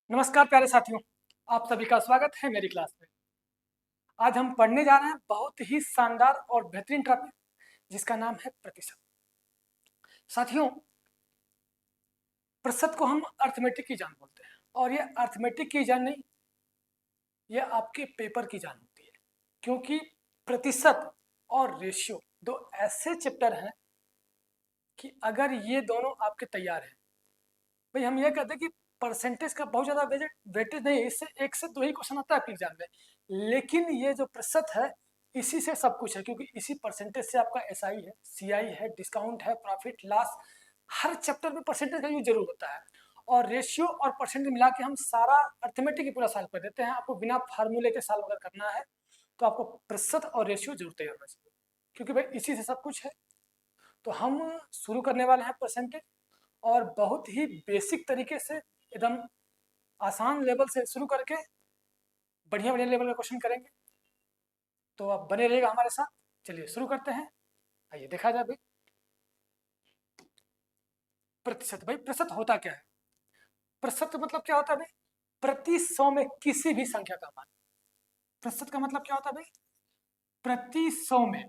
नमस्कार प्यारे साथियों, आप सभी का स्वागत है मेरी क्लास में। आज हम पढ़ने जा रहे हैं बहुत ही शानदार और बेहतरीन टॉपिक जिसका नाम है प्रतिशत। साथियों, प्रतिशत को हम अर्थमेटिक की जान बोलते हैं और ये अर्थमेटिक की जान नहीं, ये आपके पेपर की जान होती है, क्योंकि प्रतिशत और रेशियो दो ऐसे चैप्टर हैं कि अगर ये दोनों आपके तैयार हैं, भाई हम ये कहते हैं कि परसेंटेज का बहुत ज़्यादा वेटेज नहीं है, इससे एक से दो ही क्वेश्चन आता है आपके एग्जाम में, लेकिन ये जो प्रतिशत है इसी से सब कुछ है, क्योंकि इसी परसेंटेज से आपका एसआई है, सीआई है, डिस्काउंट है, प्रॉफिट लॉस, हर चैप्टर में परसेंटेज का यूज जरूर होता है। और रेशियो और परसेंटेज मिला के हम सारा अर्थमेटिक ही पूरा साल कर देते हैं। आपको बिना फार्मूले के साल अगर करना है तो आपको प्रतिशत और रेशियो जरूर तैयार होना चाहिए, क्योंकि भाई इसी से सब कुछ है। तो हम शुरू करने वाले हैं परसेंटेज, और बहुत ही बेसिक तरीके से एकदम आसान लेवल से शुरू करके बढ़िया बढ़िया लेवल का क्वेश्चन करेंगे। तो आप बने रहिएगा हमारे साथ। चलिए शुरू करते हैं। आइए देखा जाए भाई प्रतिशत। भाई प्रतिशत होता क्या है? प्रतिशत का मतलब क्या होता है भाई? प्रति 100 में किसी भी संख्या का मान। प्रतिशत का मतलब क्या होता है भाई? प्रति 100 में।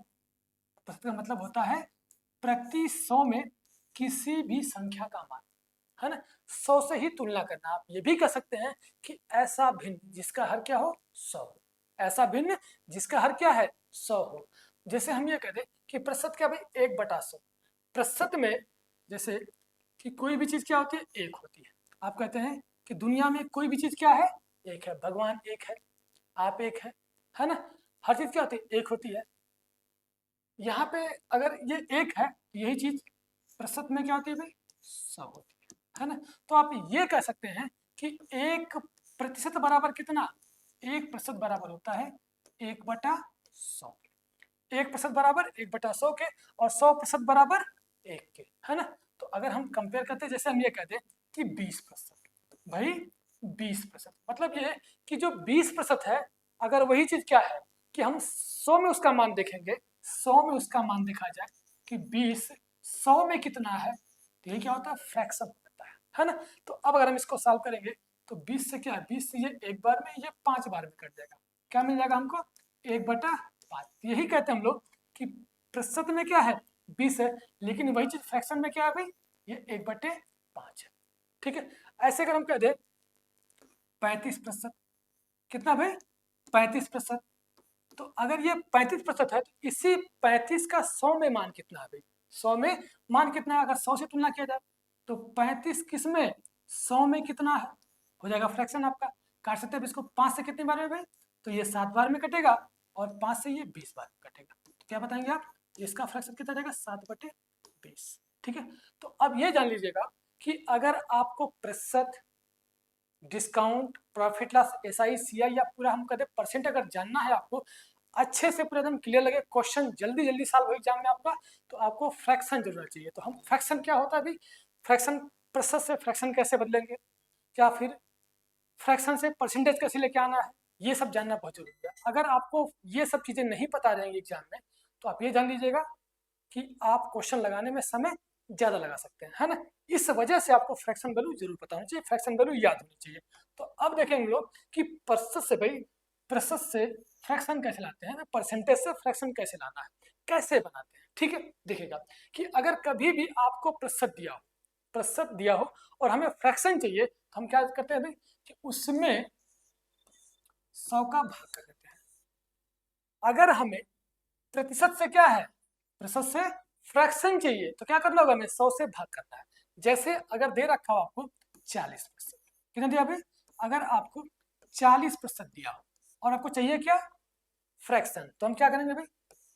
प्रतिशत का मतलब होता है प्रति 100 में किसी भी संख्या का मान, है ना। 100 से ही तुलना करना। आप ये भी कह सकते हैं कि ऐसा भिन्न जिसका हर क्या हो 100 हो, ऐसा भिन्न जिसका हर क्या है 100 हो। जैसे हम ये कह दें कि प्रतिशत क्या भाई 1/100। प्रतिशत में जैसे कि कोई भी चीज क्या होती है, एक होती है। आप कहते हैं कि दुनिया में कोई भी चीज क्या है, एक है। भगवान एक है, आप एक है ना। हर चीज क्या होती है, एक होती है। यहाँ पे अगर ये एक है तो यही चीज प्रतिशत में क्या होती है भाई, 100 होती है ना। तो आप ये कह सकते हैं कि 1% बराबर कितना, 1% बराबर होता है 1/100। 1% बराबर 1/100 के, और 100% बराबर 1 के, है ना। तो अगर हम कंपेयर करते हैं, जैसे हम ये कहते हैं कि 20%, भाई 20% मतलब ये है कि जो 20% है, अगर वही चीज क्या है कि हम 100 में उसका मान देखेंगे, 100 में उसका मान देखा जाए कि 20 100 में कितना है, तो ये क्या होता है, फ्रैक्शन होता है ना। तो अब अगर हम इसको सॉल्व करेंगे तो 20 से क्या है, 20 से ये एक बार में, ये 5 बार में कट जाएगा। क्या मिल जाएगा हमको, 1/5। यही कहते हैं हम लोग कि प्रतिशत में क्या है 20 है, लेकिन वही चीज फ्रैक्शन में क्या है भाई, ये 1/5 है। ठीक है। ऐसे अगर हम कह दे 35%, कितना भाई 35%, तो अगर ये 35% है तो इसी 35 का 100 में मान कितना है भाई, 100 में मान कितना है। अगर 100 से तुलना किया जाए तो 35 किस में, 100 में कितना है, हो जाएगा फ्रैक्शन आपका। काट सकते हैं इसको 5 से कितनी बार में भाई, तो ये 7 बार में कटेगा, और 5 से ये 20 बार में कटेगा। तो क्या बताएंगे आप, इसका फ्रैक्शन कितना जाएगा, 7/20। ठीक है। तो अब ये जान लीजिएगा कि अगर आपको प्रतिशत, discount, profit loss, SI, CI या पूरा हम कहते हैं परसेंट अगर जानना है आपको अच्छे से, पूरा एकदम क्लियर लगे, क्वेश्चन जल्दी जल्दी सॉल्व हो एग्जाम में आपका, तो आपको फ्रैक्शन जरूर चाहिए। तो हम फ्रैक्शन क्या होता है भाई, फ्रैक्शन प्रतिशत से फ्रैक्शन कैसे बदलेंगे, या फिर फ्रैक्शन से परसेंटेज कैसे लेके आना है, ये सब जानना बहुत जरूरी है। अगर आपको ये सब चीजें नहीं पता रहेंगी एग्जाम में, तो आप ये जान लीजिएगा कि आप क्वेश्चन लगाने में समय ज्यादा लगा सकते हैं, है ना। इस वजह से आपको फ्रैक्शन वैल्यू जरूर पता होनी चाहिए, फ्रैक्शन वैल्यू याद होनी चाहिए। तो अब देखेंगे लोग कि प्रतिशत से भाई, प्रतिशत से फ्रैक्शन कैसे लाते हैं, परसेंटेज से फ्रैक्शन कैसे लाना है, कैसे बनाते हैं। ठीक है। देखिएगा कि अगर कभी भी आपको प्रतिशत दिया हो और हमें फ्रैक्शन चाहिए, तो हम क्या करते हैं भाई कि उसमें 100 का भाग कर देते हैं। अगर हमें प्रतिशत से क्या है, प्रतिशत से फ्रैक्शन चाहिए, तो क्या करना होगा, हमें 100 से भाग करना है। जैसे अगर दे रखा हो आपको 40%, कितना दिया भाई, अगर आपको 40% दिया हो और आपको चाहिए क्या, फ्रैक्शन, तो हम क्या करेंगे भाई,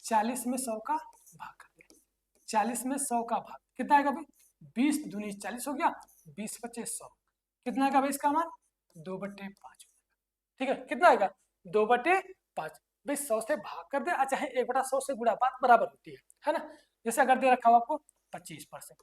40 में 100 का भाग कर देंगे। 40 में 100 का भाग कितना आएगा भाई, 20 दूनी 40 हो गया, 20×5 = 100, कितना आएगा भाई इसका मान, 2/5। ठीक है, कितना आएगा, 2/5। भाई 100 से भाग कर दे, चाहे 1/100 से गुणा, बात बराबर होती है ना। जैसे अगर दे रखा हो आपको 25%,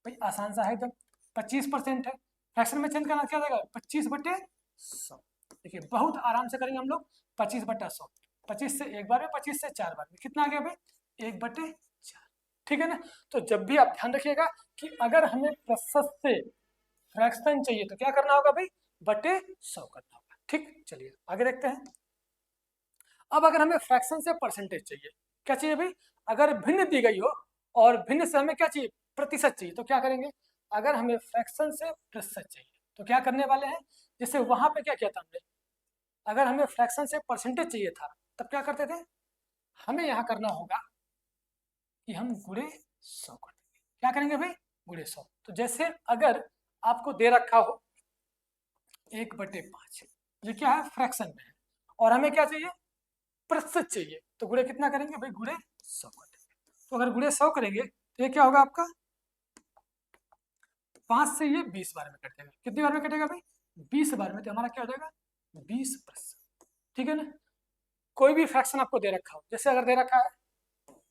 भाई आसान सा है एकदम, 25% है, फ्रैक्शन में चेंज करना क्या जाएगा, 25/100। देखिए बहुत आराम से करेंगे हम लोग, 25/100, 25 से एक बार में, 25 से 4 बार में, कितना आ गया भाई, 1/4। ठीक है ना। तो जब भी आप ध्यान रखिएगा कि अगर हमें प्रतिशत से फ्रैक्शन चाहिए तो क्या करना होगा भाई, बटे 100 करना होगा। ठीक, चलिए आगे देखते हैं। अब अगर हमें फ्रैक्शन से परसेंटेज चाहिए, क्या चाहिए भाई, अगर भिन्न दी गई हो और भिन्न से हमें क्या चाहिए, प्रतिशत चाहिए, तो क्या करेंगे, अगर हमें फ्रैक्शन से प्रतिशत चाहिए तो क्या करने वाले हैं, जैसे वहां पे क्या किया था हमने, अगर हमें फ्रैक्शन से परसेंटेज चाहिए था तब क्या करते थे, हमें यहाँ करना होगा कि हम गुणे 100 कर देंगे। क्या करेंगे भाई, गुणे 100। तो जैसे अगर आपको दे रखा हो 1/5, ये क्या है, फ्रैक्शन में है, और हमें क्या चाहिए, प्रतिशत चाहिए, तो गुणे कितना करेंगे भाई, गुणे 100 कर देंगे। तो अगर गुणे 100 करेंगे तो ये क्या होगा आपका, 5 से ये 20 बार में कटेगा। कितनी बार में कटेगा भाई, 20 बार में, तो हमारा क्या हो जाएगा, 20%। ठीक है ना। कोई भी फ्रैक्शन आपको दे रखा हो, जैसे अगर दे रखा है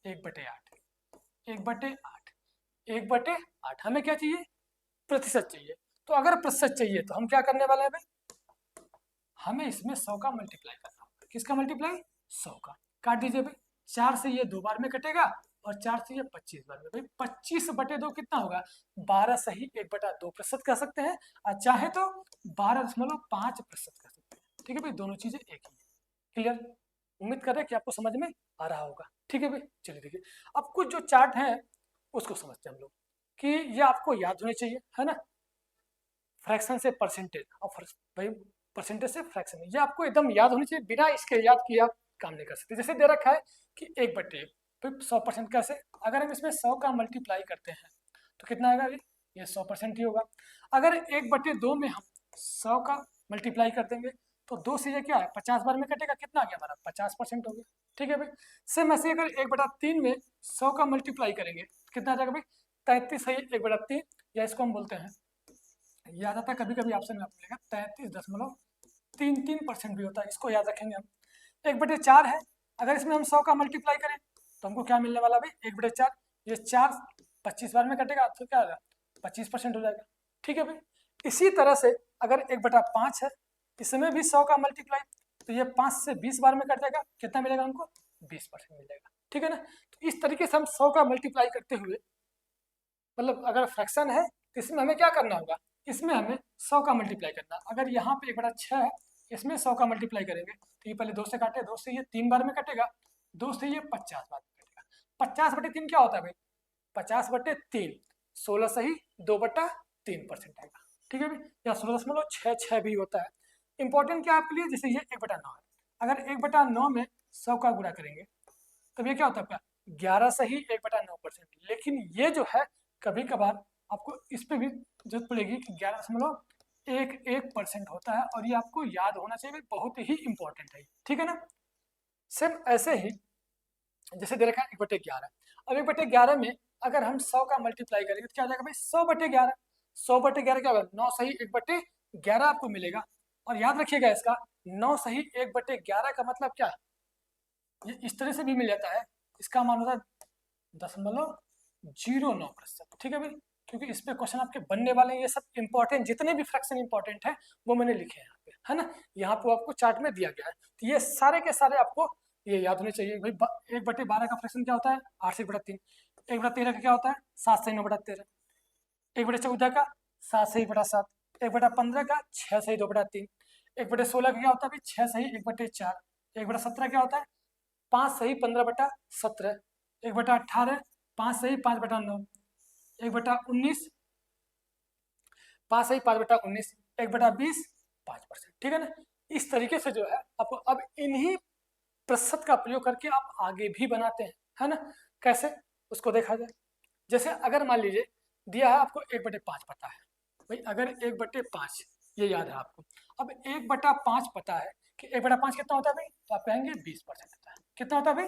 1/8, 1/8, 1/8, हमें क्या चाहिए, प्रतिशत चाहिए। तो अगर प्रतिशत चाहिए तो हम क्या करने वाले हैं भाई, हमें इसमें 100 का मल्टीप्लाई करना होगा। किसका मल्टीप्लाई, 100 का। काट दीजिए भाई, 4 से ये 2 बार में कटेगा और 4 से ये 25 बार में। भाई 25/2 कितना होगा, 12 सही 1/2% कह सकते हैं, और चाहे तो 12.5% कह सकते हैं। ठीक है भाई, दोनों चीजें एक ही है। क्लियर, उम्मीद कर रहे हैं कि आपको समझ में आ रहा होगा। ठीक है भाई, चलिए देखिए, अब कुछ जो चार्ट हैं उसको समझते हैं हम लोग, कि ये आपको याद होने चाहिए, है ना। फ्रैक्शन से परसेंटेज और भाई परसेंटेज से फ्रैक्शन, ये आपको एकदम याद होनी चाहिए, बिना इसके याद किए आप काम नहीं कर सकते। जैसे दे रखा है कि 1/1, तो 100% कैसे, अगर हम इसमें 100 का मल्टीप्लाई करते हैं तो कितना आएगा, ये 100% ही होगा। अगर 1/2 में हम 100 का मल्टीप्लाई कर देंगे तो 2 से ये क्या है, 50 बार में कटेगा, कितना आ गया हमारा, 50% हो गया। ठीक है भाई, सेम ऐसे अगर 1/3 में 100 का मल्टीप्लाई करेंगे तो कितना आ जाएगा भाई, 33 है 1/3, या इसको हम बोलते हैं, याद आता है कभी कभी ऑप्शन में आपको मिलेगा 33.33% भी होता है, इसको याद रखेंगे हम। 1/4 है, अगर इसमें हम 100 का मल्टीप्लाई करें तो हमको क्या मिलने वाला भाई, 1/4, ये 4 25 बार में कटेगा तो क्या होगा, 25% हो जाएगा। ठीक है भाई, इसी तरह से अगर 1/5 है, इसमें भी 100 का मल्टीप्लाई, तो ये 5 से 20 बार में कट जाएगा, कितना मिलेगा हमको, 20% मिलेगा। ठीक है ना। तो इस तरीके से हम 100 का मल्टीप्लाई करते हुए, मतलब अगर फ्रैक्शन है तो इसमें हमें क्या करना होगा, इसमें हमें 100 का मल्टीप्लाई करना। अगर यहाँ पे 1/6 है, इसमें 100 का मल्टीप्लाई करेंगे तो ये पहले 2 से काटे, 2 से ये 3 बार में कटेगा, 2 से ये 50 बार में कटेगा। 50/3 क्या होता है भाई, 50/3, 16 सही 2/3% आएगा। ठीक है भाई, या 16.66 भी होता है। इंपॉर्टेंट क्या है आपके लिए, जैसे ये 1/9 है, अगर 1/9 में 100 का गुणा करेंगे तब ये क्या होता है आपका, 11 सही 1/9%। लेकिन ये जो है कभी कभार आपको इस पे भी जरूरत पड़ेगी कि 11.11% होता है, और ये आपको याद होना चाहिए, बहुत ही इंपॉर्टेंट है। ठीक है ना। सेम ऐसे ही जैसे दे रखा है 1/11, अब 1/11 में अगर हम 100 का मल्टीप्लाई करेंगे तो क्या हो जाएगा भाई, 100/11, 100/11 क्या होगा, 9 सही 1/11 आपको मिलेगा। और याद रखिएगा इसका, 9 सही 1/11 का मतलब क्या है, ये इस तरह से भी मिल जाता है, इसका मान होता है 0.09%। ठीक है भाई, क्योंकि इस पे क्वेश्चन आपके बनने वाले हैं, ये सब इंपॉर्टेंट जितने भी फ्रैक्शन इंपॉर्टेंट है वो मैंने लिखे हैं यहाँ पे, है ना। यहाँ पे आपको चार्ट में दिया गया है, तो ये सारे के सारे आपको ये याद होने चाहिए भाई। 1/12 का फ्रैक्शन क्या होता है, 8 से 1/3। 1/13 का क्या होता है, 7 से 9/13। 1/14 का 7 से 1/7। 1/15 का 6 से 2/3। 1/16 का क्या होता है भाई, 6 सही 1/4। 1/17 क्या होता है, 5 सही 15/17। 1/18 5 सही 5/9। 1/19 5 सही 5/19। 1/20 5%। ठीक है ना। इस तरीके से जो है आपको अब इन्हीं प्रतिशत का प्रयोग करके आप आगे भी बनाते हैं, है ना। कैसे, उसको देखा जाए। जैसे अगर मान लीजिए दिया है आपको 1/5 पता है भाई, अगर 1/5 ये याद है आपको, अब 1/5 पता है कि 1/5 कितना होता है भाई, तो आप कहेंगे 20% होता है। कितना होता है भाई,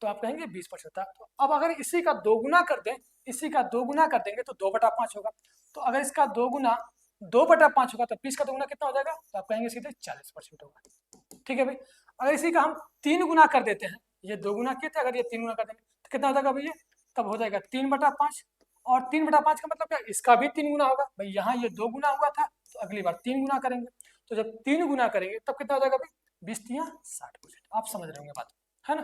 तो आप कहेंगे 20% होता है। तो अब अगर इसी का दोगुना कर दें, इसी का दोगुना कर देंगे तो 2/5 होगा। तो अगर इसका दोगुना 2/5 होगा तो 20 का दोगुना कितना हो जाएगा, तो आप कहेंगे सीधे 40% होगा। ठीक है भाई, अगर इसी का हम 3 गुना कर देते हैं, ये 2 गुना किए थे, अगर ये 3 गुना कर देंगे तो कितना हो जाएगा भैया, तब हो जाएगा 3/5। और 3/5 का मतलब क्या, इसका भी 3 गुना होगा भाई, यहाँ ये 2 गुना हुआ था तो अगली बार 3 गुना करेंगे। तो जब 3 गुना करेंगे तब कितना हो जाएगा भाई, 20×3 60%। आप समझ रहे होंगे बात, है ना।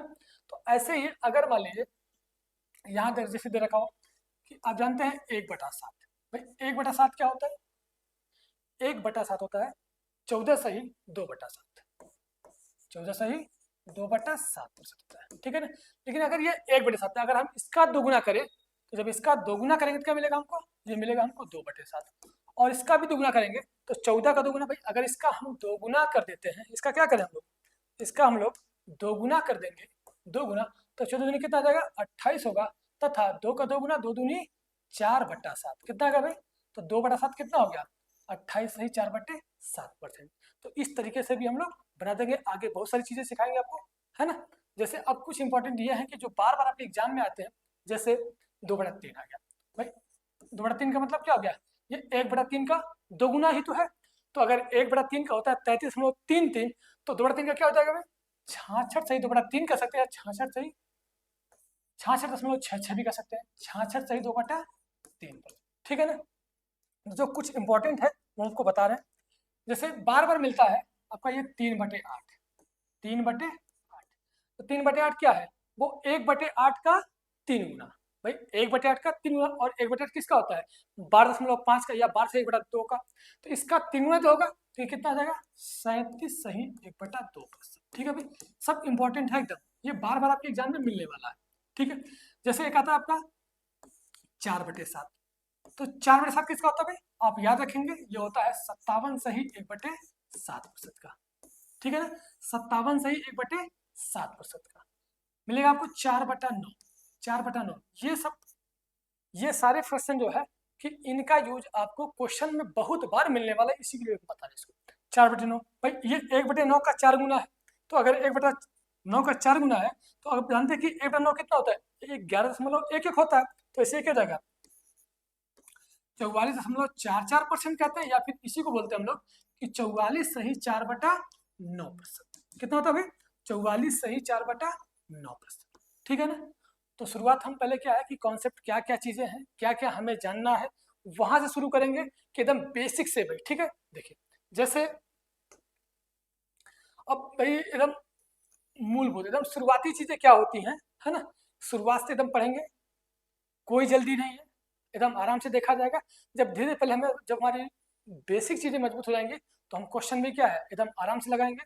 तो ऐसे ही अगर मान लीजिए यहाँ जैसे दे रखा हो कि आप जानते हैं 1/7, भाई 1/7 क्या होता है, 1/7 होता है 14 सही 2/7, 14 सही 2/7% होता है, ठीक है ना। लेकिन अगर ये 1/7 है, अगर हम इसका दोगुना करें तो जब इसका दोगुना करेंगे तो क्या मिलेगा हमको, ये मिलेगा हमको 2/7, और इसका भी दोगुना करेंगे तो 14 का दोगुना, भाई अगर इसका हम दोगुना कर देते हैं, इसका क्या करें हम लोग, इसका हम लोग दोगुना कर देंगे, दोगुना, तो 14 दूनी कितना आ जाएगा 28 होगा, तथा 2 का दोगुना 2 दूनी 4/7 कितना आएगा भाई, तो 2/7 कितना हो गया 28 सही 4/7%। तो इस तरीके से भी हम लोग बना देंगे, आगे बहुत सारी चीजें सिखाएंगे आपको, है ना। जैसे अब कुछ इंपॉर्टेंट ये है कि जो बार बार आपके एग्जाम में आते हैं, जैसे 2/3 आ गया, भाई 2/3 का मतलब क्या हो गया, ये 1/3 का दोगुना ही तो है, तो अगर 1/3 का होता है 33.33, तो 2/3 का क्या हो जाएगा भाई 66 सही 2/3 कर सकते हैं, 66 सही 66.66 भी कर सकते हैं, 66 सही 2/3, ठीक है ना। जो कुछ इंपॉर्टेंट है वो आपको बता रहे हैं, जैसे बार बार मिलता है आपका ये 3/8, 3/8, तो 3/8 क्या है, वो 1/8 का 3 गुना, भाई 1/8 का 3 गुना, और 1/8 किसका होता है 12.5 का, या 12 से 1/2 का, तो इसका 3 गुना जो होगा तो ये कितना आ जाएगा 37 सही 1/2%, ठीक है भाई। सब इंपॉर्टेंट है एकदम, ये बार बार आपके एग्जाम में मिलने वाला है, ठीक है। जैसे एक आता है आपका 4/7, तो 4/7 किसका होता है भाई, आप याद रखेंगे ये होता है 57 सही 1/7% का, ठीक है ना, 57 सही 1/7% का मिलेगा आपको 4/9, 4/9। ये सारे फ्रैक्शन जो है कि इनका यूज आपको क्वेश्चन में बहुत बार मिलने वाला है, इसी के लिए बता रहे इसको 4/9, भाई ये 1/9 का 4 गुना है, तो अगर 1/9 का 4 गुना है, तो आप जानते हैं कि 1/9 कितना होता है 11.11 होता है, तो इसे क्या जाएगा 44.44% कहते हैं, या फिर इसी को बोलते हैं हम लोग कि 44 सही 4/9%, कितना होता है भाई 44 सही 4/9%, ठीक है ना। तो शुरुआत हम पहले क्या है कि कॉन्सेप्ट क्या क्या चीजें हैं, क्या क्या हमें जानना है, वहां से शुरू करेंगे कि एकदम बेसिक से भाई, ठीक है। देखिए जैसे अब भाई एकदम मूलभूत एकदम शुरुआती चीजें क्या होती हैं, है ना, शुरुआत से एकदम पढ़ेंगे, कोई जल्दी नहीं है, एकदम आराम से देखा जाएगा। जब धीरे पहले हमें जब हमारी बेसिक चीजें मजबूत हो जाएंगी तो हम क्वेश्चन भी क्या है एकदम आराम से लगाएंगे,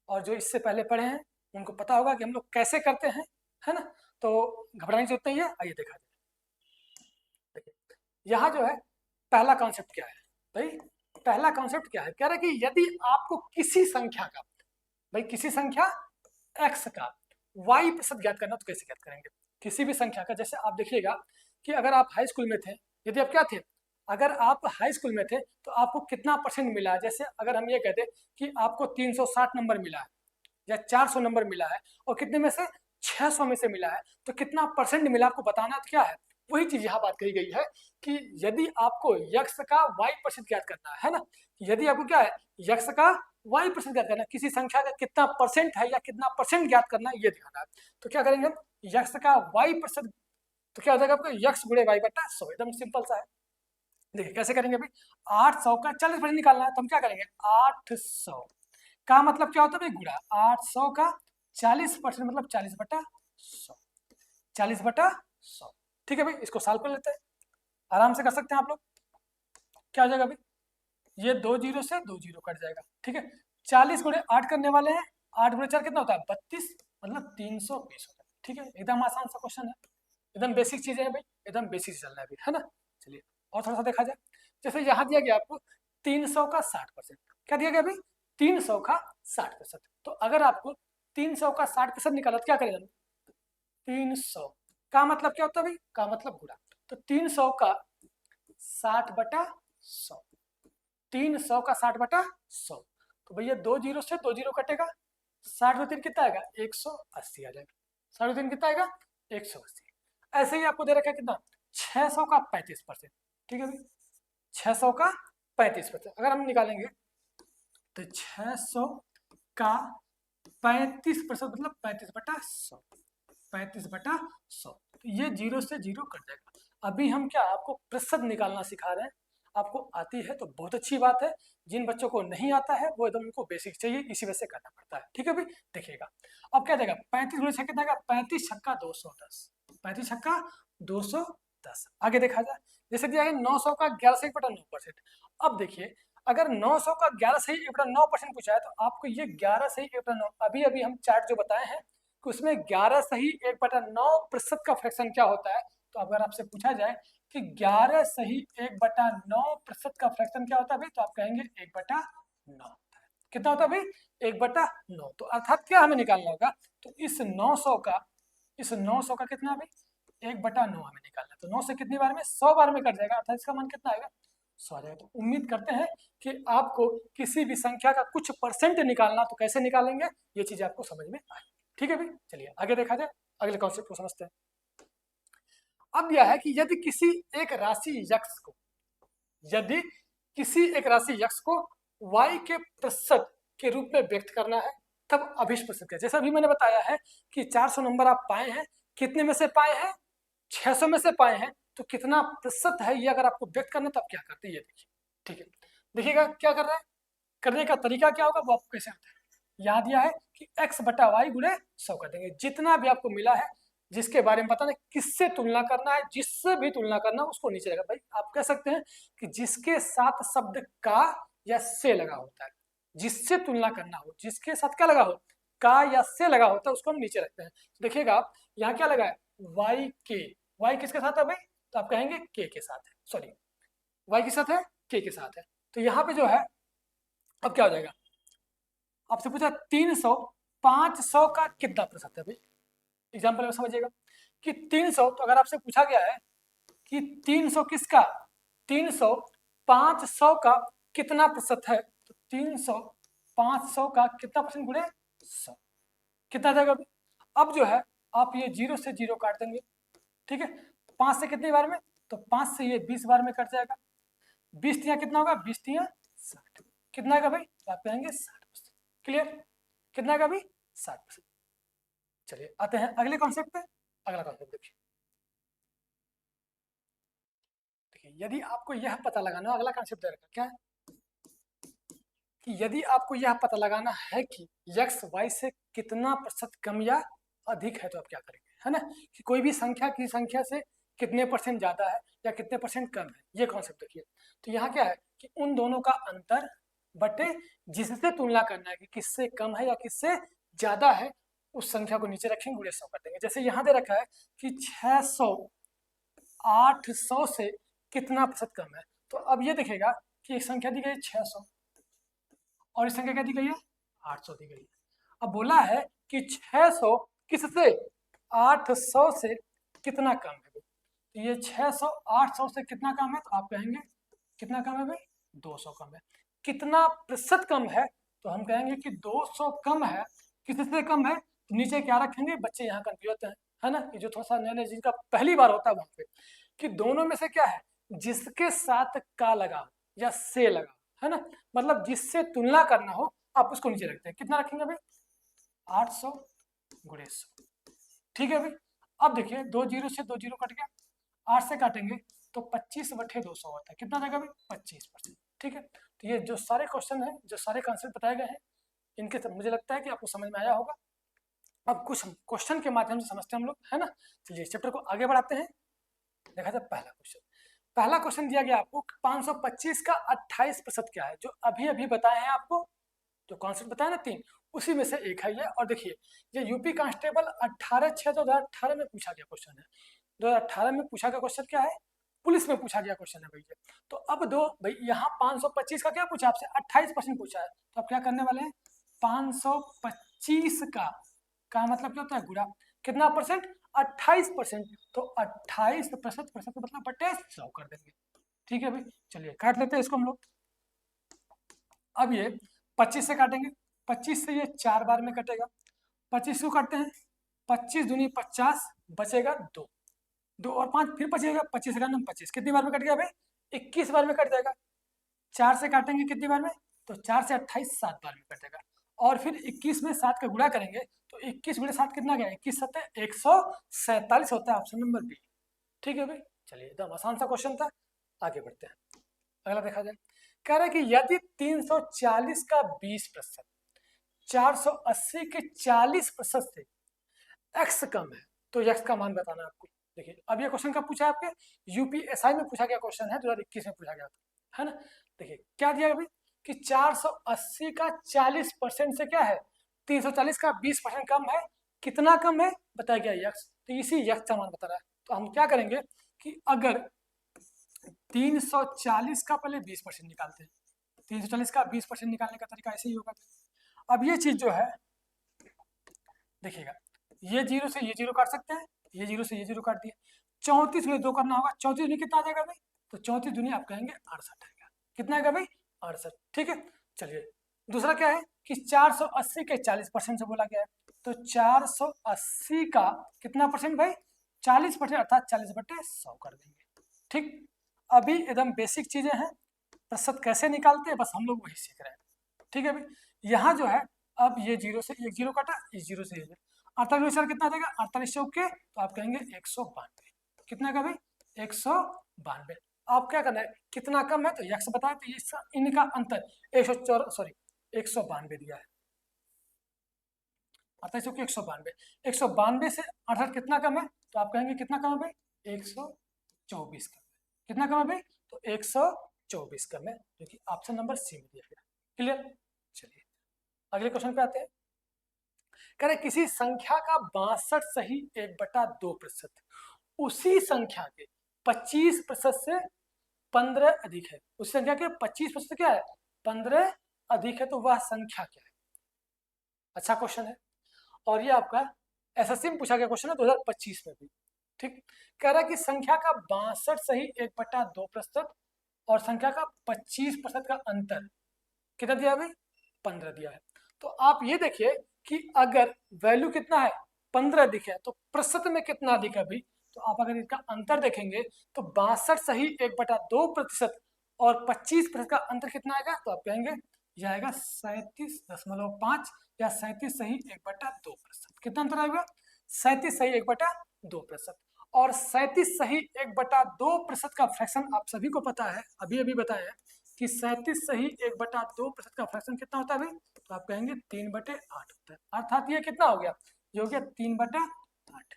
और जो इससे पहले पढ़े हैं उनको पता होगा कि हम लोग कैसे करते हैं, है ना। तो घबराने की जरूरत नहीं है, आइए देखा जाए। देखिए यहाँ जो है पहला कॉन्सेप्ट क्या है भाई, पहला कॉन्सेप्ट क्या है, कह रहा है कि यदि आपको किसी संख्या का, भाई किसी संख्या x का y% ज्ञात करना, तो कैसे ज्ञात करेंगे किसी भी संख्या का। जैसे आप देखिएगा कि अगर आप हाई स्कूल में थे, यदि आप क्या थे, अगर आप हाई स्कूल में थे तो आपको कितना परसेंट मिला है, जैसे अगर हम ये कहते कि आपको 360 नंबर मिला है या 400 नंबर मिला है, और कितने में से 600 में से मिला है, तो कितना परसेंट मिला आपको बताना, तो क्या है वही चीज यहाँ बात कही गई है कि यदि आपको यक्ष का y% ज्ञात करना है ना, यदि आपको क्या है यक्ष का y% ज्ञात करना, किसी संख्या का कितना परसेंट है या कितना परसेंट ज्ञात करना है ये दिखाना है, तो क्या करेंगे हम यक्ष का y%, तो क्या हो जाएगा आपको यक्ष गुणे y/100, एकदम सिंपल सा है। देखिए कैसे करेंगे भाई, 800 का 40% निकालना है, तो हम क्या करेंगे 800 का मतलब क्या होता है भाई गुणा, 800 का 40% मतलब 40/100, 40/100, ठीक है भाई। इसको सॉल्व कर लेते हैं, आराम से कर सकते हैं आप लोग। क्या हो जाएगा भाई, ये 2 जीरो से 2 जीरो कट जाएगा, ठीक है। 40 गुणे 8 करने वाले हैं, 8 गुणे 4 कितना होता है 32, मतलब 320 होता है, ठीक है। एकदम आसान सा क्वेश्चन है, एकदम बेसिक चीजें हैं भाई, एकदम बेसिक से चल रहा है अभी, है ना। चलिए और थोड़ा सा देखा जाए, जैसे यहाँ दिया गया आपको 300 का 60%, क्या दिया गया भाई 300 का 60%, तो अगर आपको 300 का 60% निकाला तो क्या करेगा 300 का मतलब क्या होता है भाई, का मतलब गुणा, तो 300 का 60/100, 300 का 60/100, तो भैया 2 जीरो से 2 जीरो कटेगा, 60 में 3 कितना आएगा 180 आ जाएगा, 60 में 3 कितना आएगा 180। ऐसे ही आपको दे रखा है कितना 600 का 35%, ठीक है भाई 600 का 35%, अगर हम निकालेंगे तो 600 का 35% मतलब 35/100, 35/100, तो ये जीरो से जीरो कट जाएगा। अभी हम क्या आपको प्रतिशत निकालना सिखा रहे हैं, आपको आती है तो बहुत अच्छी बात है, जिन बच्चों को नहीं आता है वो एकदम उनको बेसिक चाहिए, इसी वजह से करना पड़ता है, ठीक है भाई। देखिएगा अब क्या देगा 35 गुणे 6 कितना देगा 35 छक्का 210, 35 छक्का 210। आगे देखा जाए जैसे दिया है 900 का 11 से 1/9%, अब देखिए अगर 900 का 11 सही 1/9% पूछा है तो आपको ये 11 सही 1/9, अभी अभी हम चार्ट जो बताए हैं कि उसमें 11 सही 1/9% का फ्रैक्शन क्या होता है। तो अगर आपसे पूछा जाए कि 11 सही 1/9% का फ्रैक्शन क्या होता है भाई, तो आप कहेंगे 1/9 होता है। कितना होता है भाई? 1/9। तो अर्थात क्या हमें निकालना होगा, तो इस 900 का कितना भाई? 1/9 हमें निकालना है। तो 9 से कितनी बार में? 100 बार में कट जाएगा, अर्थात इसका मान कितना आएगा? 100 आ जाएगा। तो उम्मीद करते हैं कि आपको किसी भी संख्या का कुछ परसेंट निकालना, तो कैसे निकालेंगे ये चीज आपको समझ में आई। ठीक है भाई, चलिए आगे देखा जाए, अगले कॉन्सेप्ट को समझते हैं। अब यह है कि यदि किसी एक राशि यक्स को y के प्रतिशत के रूप में व्यक्त करना है, तब अभिष्ट प्रतिशत क्या? जैसा अभी मैंने बताया है कि 400 नंबर आप पाए हैं, कितने में से पाए हैं? 600 में से पाए हैं। तो कितना प्रतिशत है ये अगर आपको व्यक्त करना, तब क्या करते हैं ये देखिए। ठीक है, देखिएगा क्या कर रहा है, करने का तरीका क्या होगा वो आपको कैसे आता है। याद दिया है कि x/y गुणे 100 कर देंगे। जितना भी आपको मिला है, जिसके बारे में बताना किससे तुलना करना है, जिससे भी तुलना करना उसको नीचे लगा। भाई आप कह सकते हैं कि जिसके साथ शब्द का या से लगा होता है, जिससे तुलना करना हो, जिसके साथ क्या लगा हो, का या से लगा होता है, उसको हम नीचे रखते हैं। देखिएगा आप यहाँ क्या लगा है, वाई के। वाई किसके साथ है भाई? तो आप कहेंगे के साथ है, सॉरी वाई के साथ है, के साथ है। तो यहाँ पे जो है अब क्या हो जाएगा, आपसे पूछा 300 500 का कितना प्रतिशत है भाई। एग्जाम्पल में समझिएगा कि 300, तो अगर आपसे पूछा गया है कि 300 किसका, 300 500 का कितना प्रतिशत है, तो 300 500 का कितना परसेंट गुणे 100 कितना जाएगा। अब जो है आप ये 0 से 0 काट देंगे। ठीक है, 5 से कितनी बार में, तो 5 से ये 20 बार में कट जाएगा। 20 तिया कितना होगा, 20 तिया 60, कितना आएगा भाई, तो आप कहेंगे 60%। क्लियर, कितना आएगा भाई, 60%। चलिए आते हैं अगले कॉन्सेप्ट पे। अगला कॉन्सेप्ट देखिए, यदि आपको यह पता लगाना, अगला कॉन्सेप्ट दे रखा क्या है कि यदि आपको यह पता लगाना है कि x y से कितना प्रतिशत कम या अधिक है, तो आप क्या करेंगे, है ना, कि कोई भी संख्या की संख्या से कितने परसेंट ज्यादा है या कितने परसेंट कम है, ये कॉन्सेप्ट देखिए। तो यहाँ क्या है कि उन दोनों का अंतर बटे जिससे तुलना करना है कि किससे कम है या किससे ज्यादा है, उस संख्या को नीचे रखेंगे, गुणे 100 कर देंगे। जैसे यहाँ दे रखा है कि 600 800 से कितना प्रतिशत कम है, तो अब ये दिखेगा कि एक संख्या दी गई है 600 और इस संख्या क्या दी गई है, 800 दी गई है। अब बोला है कि 600 किससे, 800 से कितना कम है भाई, तो ये 600 800 से कितना कम है, तो आप कहेंगे कितना कम है भाई, 200 कम है। कितना प्रतिशत कम है, तो हम कहेंगे कि 200 कम है। किससे कम है, तो नीचे क्या रखेंगे, बच्चे यहाँ कंफ्यूज होते हैं, है ना, कि जो थोड़ा सा नए नए जिनका पहली बार होता है वहां पे, कि दोनों में से क्या है, जिसके साथ का लगा या से लगा, है ना, मतलब जिससे तुलना करना हो आप उसको नीचे रखते हैं। कितना रखेंगे भाई, 800 गुणे 100। ठीक है भाई, अब देखिए 2 जीरो से 2 जीरो कट गया, 8 से काटेंगे तो 25/200 होता है। कितना जाएगा भाई, 25%। ठीक है, तो ये जो सारे क्वेश्चन हैं, जो सारे कॉन्सेप्ट बताए गए हैं, इनके मुझे लगता है कि आपको समझ में आया होगा। अब कुछ क्वेश्चन के माध्यम से समझते हैं हम लोग, है ना। चलिए चैप्टर को आगे बढ़ाते हैं। देखा जाए पहला क्वेश्चन दिया गया आपको 525 का 28% क्या है, जो अभी अभी बताए हैं आपको, जो कॉन्सेप्ट बताया ना 3, उसी में से एक है ये। और देखिए ये यूपी कांस्टेबल 18/6/2018 में पूछा गया क्वेश्चन है। 2018 में पूछा गया क्वेश्चन क्या है, पुलिस में पूछा गया क्वेश्चन है भैया। तो अब दो भाई, यहाँ 525 का क्या पूछा आपसे, 28% पूछा है, तो आप क्या करने वाले हैं, 525 का मतलब क्या होता है, गुणा कितना परसेंट, 28%। तो 28% मतलब बटे 100 कर देंगे। ठीक है भाई, चलिए काट लेते हैं इसको हम लोग। अब ये 25 से काटेंगे, 25 से ये 4 बार में कटेगा, 25 को काटते हैं, 25 दूनी 50, बचेगा 2, 2 और 5 फिर बचेगा, 25 का नाम 25 कितनी बार में कट गया भाई, 21 बार में कट जाएगा। 4 से काटेंगे कितनी बार में, तो 4 से 28 7 बार में कट जाएगा। और फिर 21 में 7 का गुणा करेंगे तो 21 गुणे 7 कितना गया, 21 7 147 होता है, ऑप्शन नंबर बी। ठीक है भाई, चलिए एकदम आसान सा क्वेश्चन था, आगे बढ़ते हैं। अगला देखा जाए, कह रहा है कि यदि 340 का 20%, 480 के 40% से x कम है, तो x का मान बताना है आपको। देखिए अब ये क्वेश्चन कब पूछा है आपके, यूपीएसआई में पूछा गया क्वेश्चन है, 2021 में पूछा गया था, है ना। देखिए क्या दिया अभी, कि 480 का 40% से क्या है, 340 का 20% कम है। कितना कम है बताया गया यक्स, तो इसी यक्स का मान बता रहा है। तो हम क्या करेंगे कि अगर 340 का पहले 20% निकालते हैं, 340 का 20% निकालने का तरीका ऐसे ही होगा। अब ये चीज जो है देखिएगा, ये जीरो से ये जीरो काट सकते हैं, ये जीरो से ये जीरो काट दिया, 34 में 2 करना होगा, 34 में कितना आ जाएगा भाई, तो 34 दुनिया आप कहेंगे 68 आएगा। कितना आएगा भाई, 68। ठीक है, चलिए दूसरा क्या है कि 480 के 40% से बोला गया है, तो 480 का कितना परसेंट भाई, 40%, अर्थात 40/100 कर देंगे। ठीक, अभी एकदम बेसिक चीजें हैं, प्रतिशत कैसे निकालते हैं बस हम लोग वही सीख रहे हैं। ठीक है भाई, यहाँ जो है अब ये जीरो से एक जीरो काटा, इस जीरो से 48 कितना आ जाएगा, 48 चौके तो आप कहेंगे 192। कितना का भाई, 192। आप क्या करना है, कितना कम है तो यक्स बताए, तो इनका अंतर 192 दिया है, 48 चौके 192, 192 से 68 कितना कम है, तो आप कहेंगे कितना कम है भाई, 124 कम है। कितना कम है भाई, तो 124 कम है, जो कि ऑप्शन नंबर सी में दिया गया। क्लियर, चलिए अगले क्वेश्चन पे आते हैं। कह रहे किसी संख्या का 62 सही 1/2% उसी संख्या के 25% से 15 अधिक है, उस संख्या के 25% क्या है, 15 अधिक है, तो वह संख्या क्या है। अच्छा क्वेश्चन है, और ये आपका एसएससी में पूछा गया क्वेश्चन है 2025 में भी। ठीक, कह रहा है कि संख्या का 62 सही 1/2% और संख्या का 25% का अंतर कितना दिया भाई, 15 दिया है। तो आप ये देखिए कि अगर वैल्यू कितना है 15 दिखे तो प्रतिशत में कितना दिखा भी, तो आप अगर इसका अंतर देखेंगे तो 62 सही 1/2% और 25% का अंतर कितना आएगा, तो आप कहेंगे यह आएगा 37.5 या 37 सही 1/2%। कितना अंतर आएगा, 37 सही 1/2%। और 37 सही 1/2% का फ्रैक्शन आप सभी को पता है, अभी अभी बताया कि 37 सही 1/2% का फ्रैक्शन कितना होता है भाई, तो आप कहेंगे 3/8 होता है। अर्थात ये कितना हो गया, ये हो गया 3/8।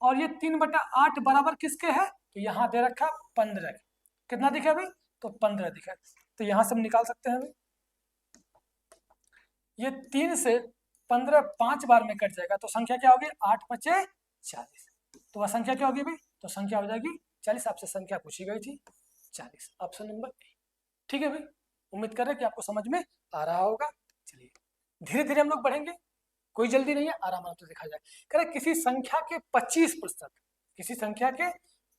और ये 3/8 बराबर किसके है, तो यहाँ दे रखा 15। कितना दिखा भाई, तो 15 दिखा, तो यहाँ से हम निकाल सकते हैं भाई, ये 3 से 15 5 बार में कट जाएगा, तो संख्या क्या होगी, 8 5 40। तो वह संख्या क्या होगी भाई, तो संख्या हो जाएगी 40। आपसे संख्या पूछी गई थी 40, ऑप्शन नंबर ए। ठीक है भाई, उम्मीद कर रहे हैं कि आपको समझ में आ रहा होगा। चलिए धीरे धीरे हम लोग बढ़ेंगे, कोई जल्दी नहीं है, आराम आराम से देखा जाए। कह रहे किसी संख्या के 25%, किसी संख्या के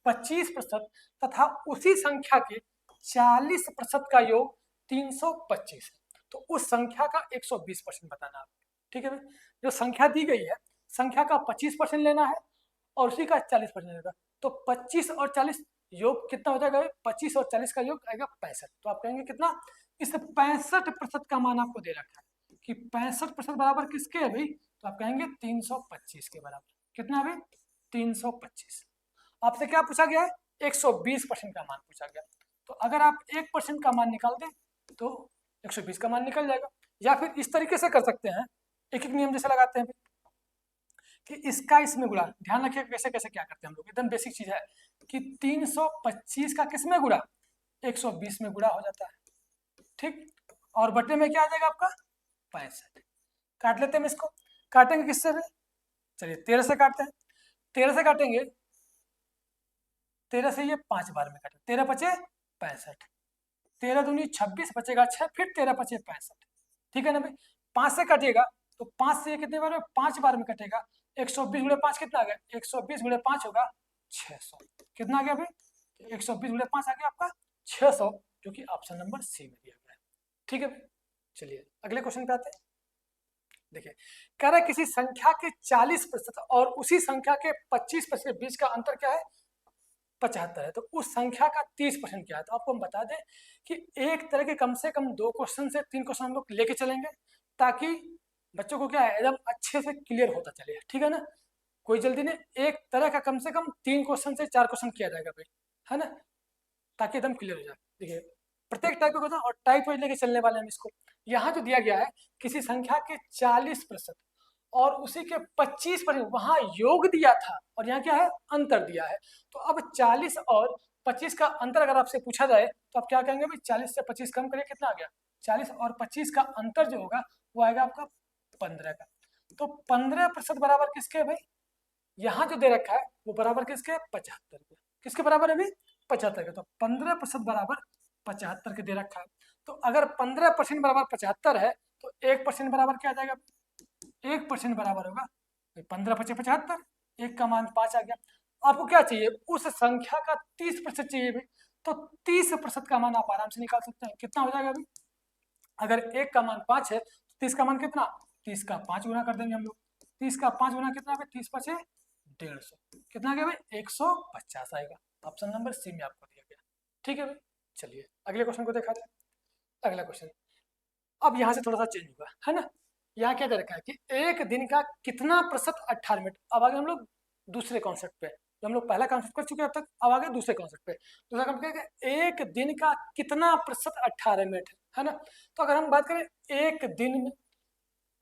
25% तथा उसी संख्या के 40% का योग 325 है, तो उस संख्या का 120% बताना आप। ठीक है भाई, जो संख्या दी गई है संख्या का 25% लेना है और उसी का 40% लेना है, तो 25 और 40 योग कितना हो जाएगा, 25 और 40 का योग आएगा 65। तो आप कहेंगे कितना, इस 65% का मान आपको दे रखा है कि 65% बराबर किसके है भाई, तो आप कहेंगे 325 के बराबर। कितना है भाई, 325। आपसे क्या पूछा गया है, 120% का मान पूछा गया, तो अगर आप 1% का मान निकाल दें तो 120 का मान निकल जाएगा। या फिर इस तरीके से कर सकते हैं, एक एक नियम जैसे लगाते हैं कि इसका इसमें गुणा, ध्यान रखिए कैसे कैसे क्या करते हैं हम लोग, एकदम बेसिक चीज है कि 325 का किस में गुणा, 120 में गुणा हो जाता है। ठीक, और बटे में क्या आ जाएगा आपका 65। काट लेते हैं इसको, काटेंगे किससे, चलिए 13 से काटते हैं, 13 से काटेंगे, 13 से ये 5 बार में काटे, 13 5 65, 13 दूनी 26 बचेगा 6, फिर 13 5 65। ठीक है ना भाई, 5 से कटिएगा तो 5 से ये कितने बार में, 5 बार में कटेगा, 120 गुणे 5 कितना आ गया, 120 गुणे 5 होगा 600। कितना आ गया भाई, 120 गुणे 5 आ गया आपका 600, जो कि ऑप्शन नंबर सी में दिया गया है। ठीक है भाई, चलिए अगले क्वेश्चन पे आते हैं। देखिए कह रहा है किसी संख्या के 40% और उसी संख्या के 25% के बीच का अंतर क्या है, 75 है, तो उस संख्या का 30% क्या है। तो आपको हम बता दें कि एक तरह के कम से कम 2 क्वेश्चन से 3 क्वेश्चन हम लोग लेके चलेंगे, ताकि बच्चों को क्या है एकदम अच्छे से क्लियर होता चले। ठीक है ना, कोई जल्दी नहीं, एक तरह का कम से कम 3 क्वेश्चन से 4 क्वेश्चन किया जाएगा भाई, है ना, ताकि एकदम क्लियर हो जाए। देखिए प्रत्येक टाइप को और टाइप वाइज लेके चलने वाले हैं इसको। यहाँ जो दिया गया है किसी संख्या के 40% और उसी के 25%, वहां योग दिया था और यहाँ क्या है अंतर दिया है। तो अब 40 और 25 का अंतर अगर आपसे पूछा जाए तो आप क्या कहेंगे भाई, 40 से 25 कम करिए, कितना आ गया 40, और 25 का अंतर जो होगा वो आएगा आपका 15 का। तो 15% बराबर किसके है भाई, यहाँ जो दे रखा है वो बराबर किसके, 75 के। किसके बराबर है भाई, 75 के। तो 15% बराबर 75 के दे रखा है। तो अगर 15% बराबर 75 है तो 1% बराबर क्या आ जाएगा, 1% बराबर होगा 15 × 75, 1 का मान 5 आ गया। आपको क्या चाहिए, उस संख्या का 30% चाहिए भाई, तो 30% का मान आप आराम से निकाल सकते हैं। कितना हो जाएगा अभी, अगर 1 का मान 5 है तो 30 का मान कितना, 30 का 5 गुना कर देंगे हम लोग। 30 का 5 गुना कितना है, 30 × 5 = 150, कितना आ गया भाई 150 आएगा। ऑप्शन नंबर सी में आपको दिया गया। ठीक है भाई, चलिए अगले क्वेश्चन को देखा जाए। अगला क्वेश्चन, अब यहाँ से थोड़ा सा चेंज हुआ है ना। यहाँ क्या दे रखा है कि एक दिन का कितना प्रतिशत 18 मिनट। अब आगे हम लोग दूसरे कॉन्सेप्ट पे, जो हम लोग पहला कॉन्सेप्ट कर चुके हैं अब तक, अब आगे दूसरे कॉन्सेप्ट पे। दूसरा कॉन्सेप्ट क्या है, एक दिन का कितना प्रतिशत 18 मिनट है ना। तो अगर हम बात करें एक दिन में,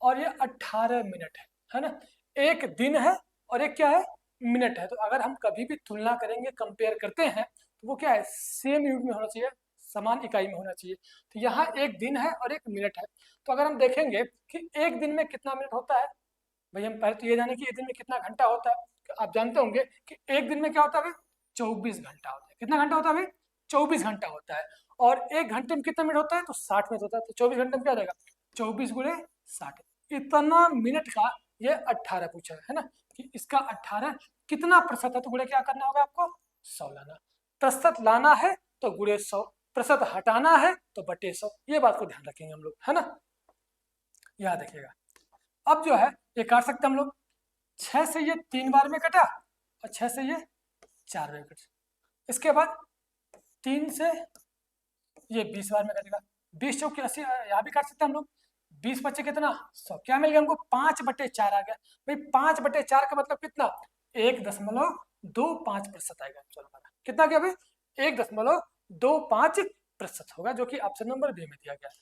और ये 18 मिनट है ना, एक दिन है और एक क्या है, मिनट है। तो अगर हम कभी भी तुलना करेंगे, कंपेयर करते हैं, तो वो क्या है, सेम यूनिट में होना चाहिए, समान इकाई में होना चाहिए। तो यहाँ एक दिन है और एक मिनट है। तो अगर हम देखेंगे कि एक दिन में कितना मिनट होता है, भाई हम पहले तो ये जाने कि एक दिन में कितना घंटा होता है। तो आप जानते होंगे कि एक दिन में क्या होता है, 24 घंटा होता है। कितना घंटा होता है भाई, 24 घंटा होता है। और एक घंटे में कितना मिनट होता है, तो 60 मिनट होता है। तो 24 घंटे में क्या जाएगा, 24 × 60, इतना मिनट का ये 18 पूछा है ना, कि इसका 18 कितना प्रतिशत है। तो गुणे क्या करना होगा आपको, 100 लाना। प्रतिशत लाना है तो गुणे 100, प्रतिशत हटाना है तो बटे 100। ये बात को ध्यान रखेंगे हम लोग, है ना। याद रखिएगा। अब जो है ये काट सकते हम लोग, 6 से ये 3 बार में कटा और 6 से ये 4 बार में कटा। इसके बाद 3 से ये 20 बार में कटेगा। 20 चौके 80, यहाँ भी काट सकते हैं हम लोग। 20 बच्चे कितना, 100। क्या मिल गया हमको, 5/4 आ गया भाई। 5/4 का मतलब कितना, 1.25% आएगा। चलो हमारा कितना गया भाई, 1.25% होगा, जो कि ऑप्शन नंबर बी में दिया गया है।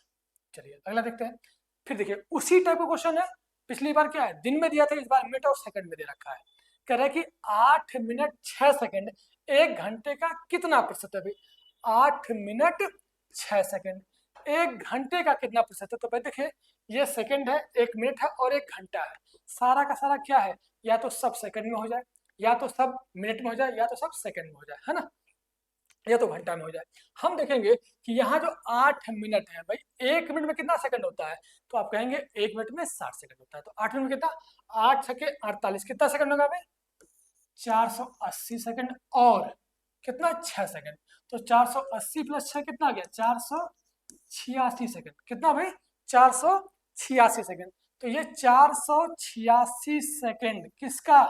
चलिए अगला देखते हैं। फिर देखिए उसी टाइप का क्वेश्चन है, पिछली बार क्या है, दिन में दिया था, इस बार मिनट और सेकंड में दे रखा है। कह रहा है कि 8 मिनट 6 सेकंड एक घंटे का कितना प्रतिशत है भाई। 8 मिनट 6 सेकंड एक घंटे का कितना प्रतिशत है। तो भाई देखिए ये सेकंड है, एक मिनट है और एक घंटा है। सारा का सारा क्या है, या तो सब सेकंड में हो जाए, या तो सब मिनट में हो जाए, या तो सब सेकंड में हो जाए, है ना, या तो घंटा में हो जाए। हम देखेंगे कि यहाँ जो 8 मिनट है भाई, 1 मिनट में कितना सेकंड होता है, तो आप कहेंगे 1 मिनट में 60 सेकंड होता है। तो 8 मिनट में कितना, 8 छके 48, कितना सेकंड होगा भाई, 480 सेकंड और कितना 6 सेकंड। तो 480 + 6 कितना आ गया, 486 सेकंड। कितना भाई, 486 सेकंड। तो ये 486 सेकंड किसका,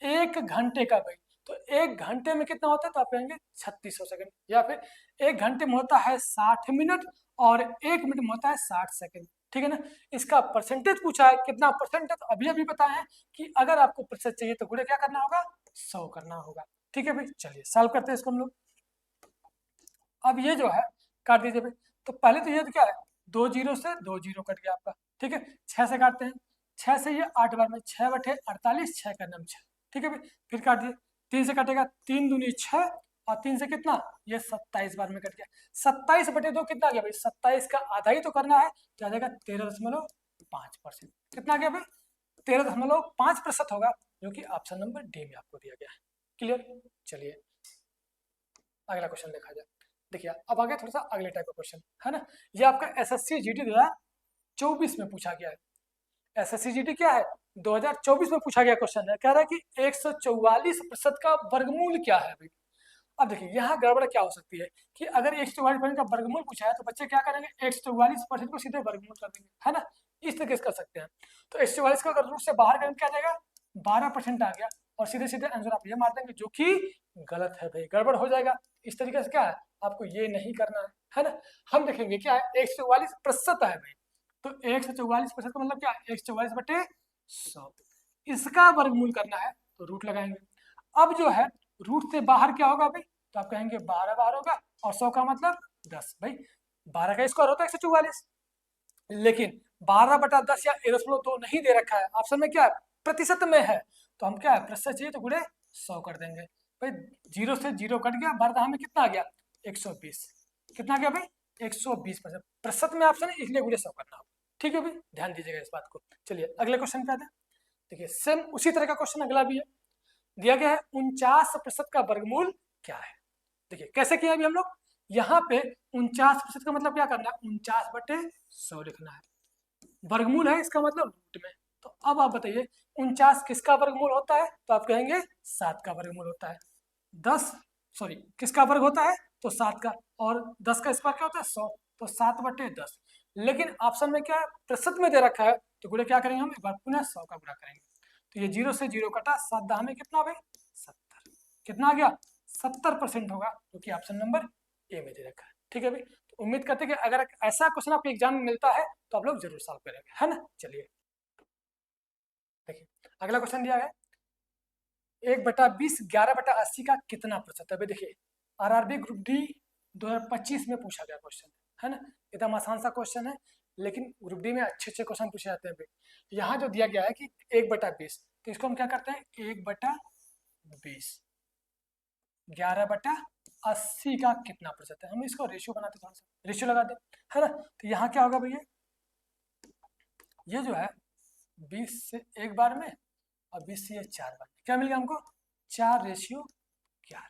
एक घंटे का भाई। तो एक घंटे में कितना होता है, तो आप कहेंगे 3600 सेकंड। या फिर एक घंटे में होता है 60 मिनट और एक मिनट में होता है 60 सेकंड। ठीक है ना। इसका परसेंटेज पूछा है, कितना परसेंट है, तो अभी अभी बताया कि अगर आपको प्रतिशत चाहिए तो गुणे क्या करना होगा, 100 करना होगा। ठीक है भाई, चलिए सॉल्व करते हैं इसको हम लोग। अब ये जो है काट दीजिए भाई। तो पहले तो ये तो क्या है, 2 जीरो से 2 जीरो कट गया आपका। ठीक है, 6 से काटते हैं, 6 से ये 8 बार में 6/48, 6 का नाम 6। ठीक है भाई, फिर काट दिए। 3 से कटेगा, 3 दूनी 6 और 3 से कितना, ये 27 बार में कट गया। 27/2 कितना आ गया भाई, 27 का आधा ही तो करना है, तो आ जाएगा 13.5%। कितना आ गया भाई, 13.5% होगा, जो कि ऑप्शन नंबर डी में आपको दिया गया है। क्लियर, चलिए अगला क्वेश्चन देखा जाए। देखिए अब आगे थोड़ा सा अगले टाइप का क्वेश्चन है ना। ये आपका एसएससी जीडी 2024 में पूछा गया है। एसएससी जीडी क्या है, 2024 में पूछा गया क्वेश्चन है। कह रहा है कि 144% का वर्गमूल क्या है भाई। अब देखिए यहाँ गड़बड़ क्या हो सकती है कि अगर 144% का वर्गमूल पूछा है तो बच्चे क्या करेंगे, 144% को सीधे वर्गमूल कर देंगे, है ना, इस तरीके से कर सकते हैं। तो 144 का अगर रूट से बाहर करेंगे क्या आ जाएगा, 12% आ गया, और सीधे सीधे आंसर आप ये मार देंगे, जो कि गलत है भाई, गड़बड़ हो जाएगा। इस तरीके से क्या है, आपको ये नहीं करना है ना। हम देखेंगे क्या है, 144% है भाई। तो 144% का मतलब क्या है, 144/100, इसका वर्गमूल करना है तो रूट लगाएंगे। अब जो है रूट से बाहर क्या होगा भाई, तो आप कहेंगे 12 बाहर होगा, और 100 का मतलब 10। भाई 12 का स्क्वायर होता है 144, लेकिन 12/10 या 1.2 नहीं दे रखा है, ऑप्शन में क्या है, प्रतिशत में है। तो हम क्या है, प्रतिशत चाहिए तो गुणे 100 कर देंगे। भाई 0 से 0 कट गया, भरदाह में कितना आ गया 120, कितना आ गया भाई 120%। प्रतिशत में ऑप्शन है इसलिए गुणे 100 करना होगा। ठीक है भाई, ध्यान दीजिएगा इस बात को। चलिए अगले क्वेश्चन पे आते हैं। देखिए सेम उसी तरह का क्वेश्चन अगला भी है, दिया गया है 49% का वर्गमूल क्या है। देखिए कैसे किया अभी हम लोग, यहाँ पे 49% का मतलब क्या करना है 49/100 लिखना है, वर्गमूल है इसका मतलब रूट में। तो अब आप बताइए 49 किसका वर्गमूल होता है, तो आप कहेंगे 7 का वर्गमूल होता है। 10 सॉरी किसका वर्ग होता है तो 7 का, और 10 का स्क्वायर क्या होता है 100, तो 7/10। लेकिन ऑप्शन में क्या है प्रतिशत में दे रखा है, तो गुणे क्या करेंगे हम एक बार पुनः 100 का गुणा करेंगे। तो ये 0 से 0 कटा, 7 दाह में कितना भाई 70, कितना आ गया 70% होगा, जो कि ऑप्शन नंबर ए में दे रखा है। ठीक है भाई, तो उम्मीद करते हैं कि अगर ऐसा क्वेश्चन आपके एग्जाम में मिलता है तो आप लोग जरूर सॉल्व करेंगे, है ना। चलिए देखिए अगला क्वेश्चन दिया है 1/20 11/80 का कितना प्रतिशत है। भाई देखिए आरआरबी ग्रुप डी 2025 में पूछा गया क्वेश्चन है ना, एकदम आसान सा क्वेश्चन है, लेकिन ग्रुप डी में अच्छे अच्छे क्वेश्चन पूछे जाते हैं भाई। यहाँ जो दिया गया है कि 1/20, तो इसको हम क्या करते हैं 1/20 11/80 का कितना प्रतिशत है, हम इसको रेशियो बनाते थोड़ा सा, रेशियो लगा दे है ना। तो यहाँ क्या होगा भैया, ये जो है 20 से एक बार में और 20 से ये 4 बार में, क्या मिल गया हमको 4/11,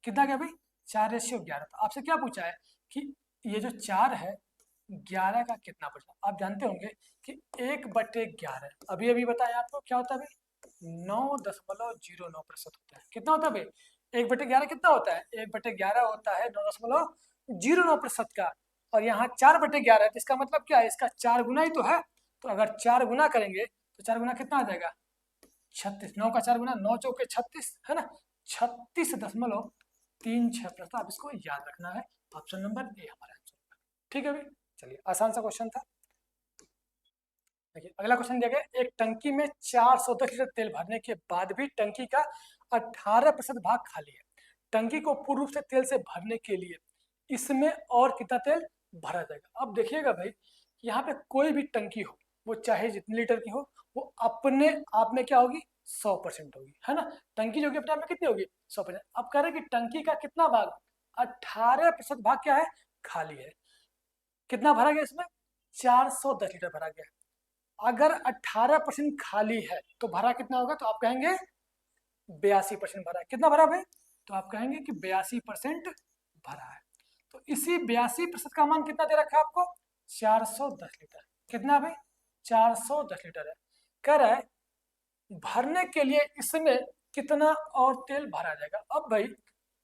कितना गया भाई 4/11। तो आपसे क्या पूछा है कि ये जो 4 है 11 का कितना परसेंट। आप जानते होंगे कि 1/11 अभी अभी बताया आपको क्या होता है भाई 9.09% होता है। कितना होता है भाई 1/11 कितना होता है 1/11 होता है 9.09% का, और यहाँ 4/11 है, तो इसका मतलब क्या है इसका 4 गुना ही तो है। तो अगर 4 गुना करेंगे तो 4 गुना कितना आ जाएगा 36, 9 का 4 गुना 9 चौके 36 है ना, 36.36%। आप इसको याद रखना है, ऑप्शन नंबर ए हमारा आंसर। ठीक है भाई, चलिए आसान सा क्वेश्चन था। देखिए अगला क्वेश्चन दिया गया एक टंकी में 410 लीटर तेल भरने के बाद भी टंकी का 18% भाग खाली है, टंकी को पूर्ण रूप से तेल से भरने के लिए इसमें और कितना तेल भरा जाएगा। अब देखिएगा भाई यहाँ पे कोई भी टंकी हो वो चाहे जितने लीटर की हो वो अपने आप में क्या होगी 100% होगी, है ना। टंकी जो कि अपने आप में कितनी होगी 100%। अब कह रहे हैं कि टंकी का कितना भाग 18% भाग क्या है खाली है, कितना भरा गया इसमें 410 लीटर भरा गया। अगर 18% खाली है तो भरा कितना होगा, तो आप कहेंगे 82% भरा है। कितना भरा भाई, तो आप कहेंगे कि 82% भरा है। तो इसी 82% का मान कितना दे रखा है आपको 410 लीटर, कितना भाई 410 लीटर है। कह रहा है भरने के लिए इसमें कितना और तेल भरा जाएगा। अब भाई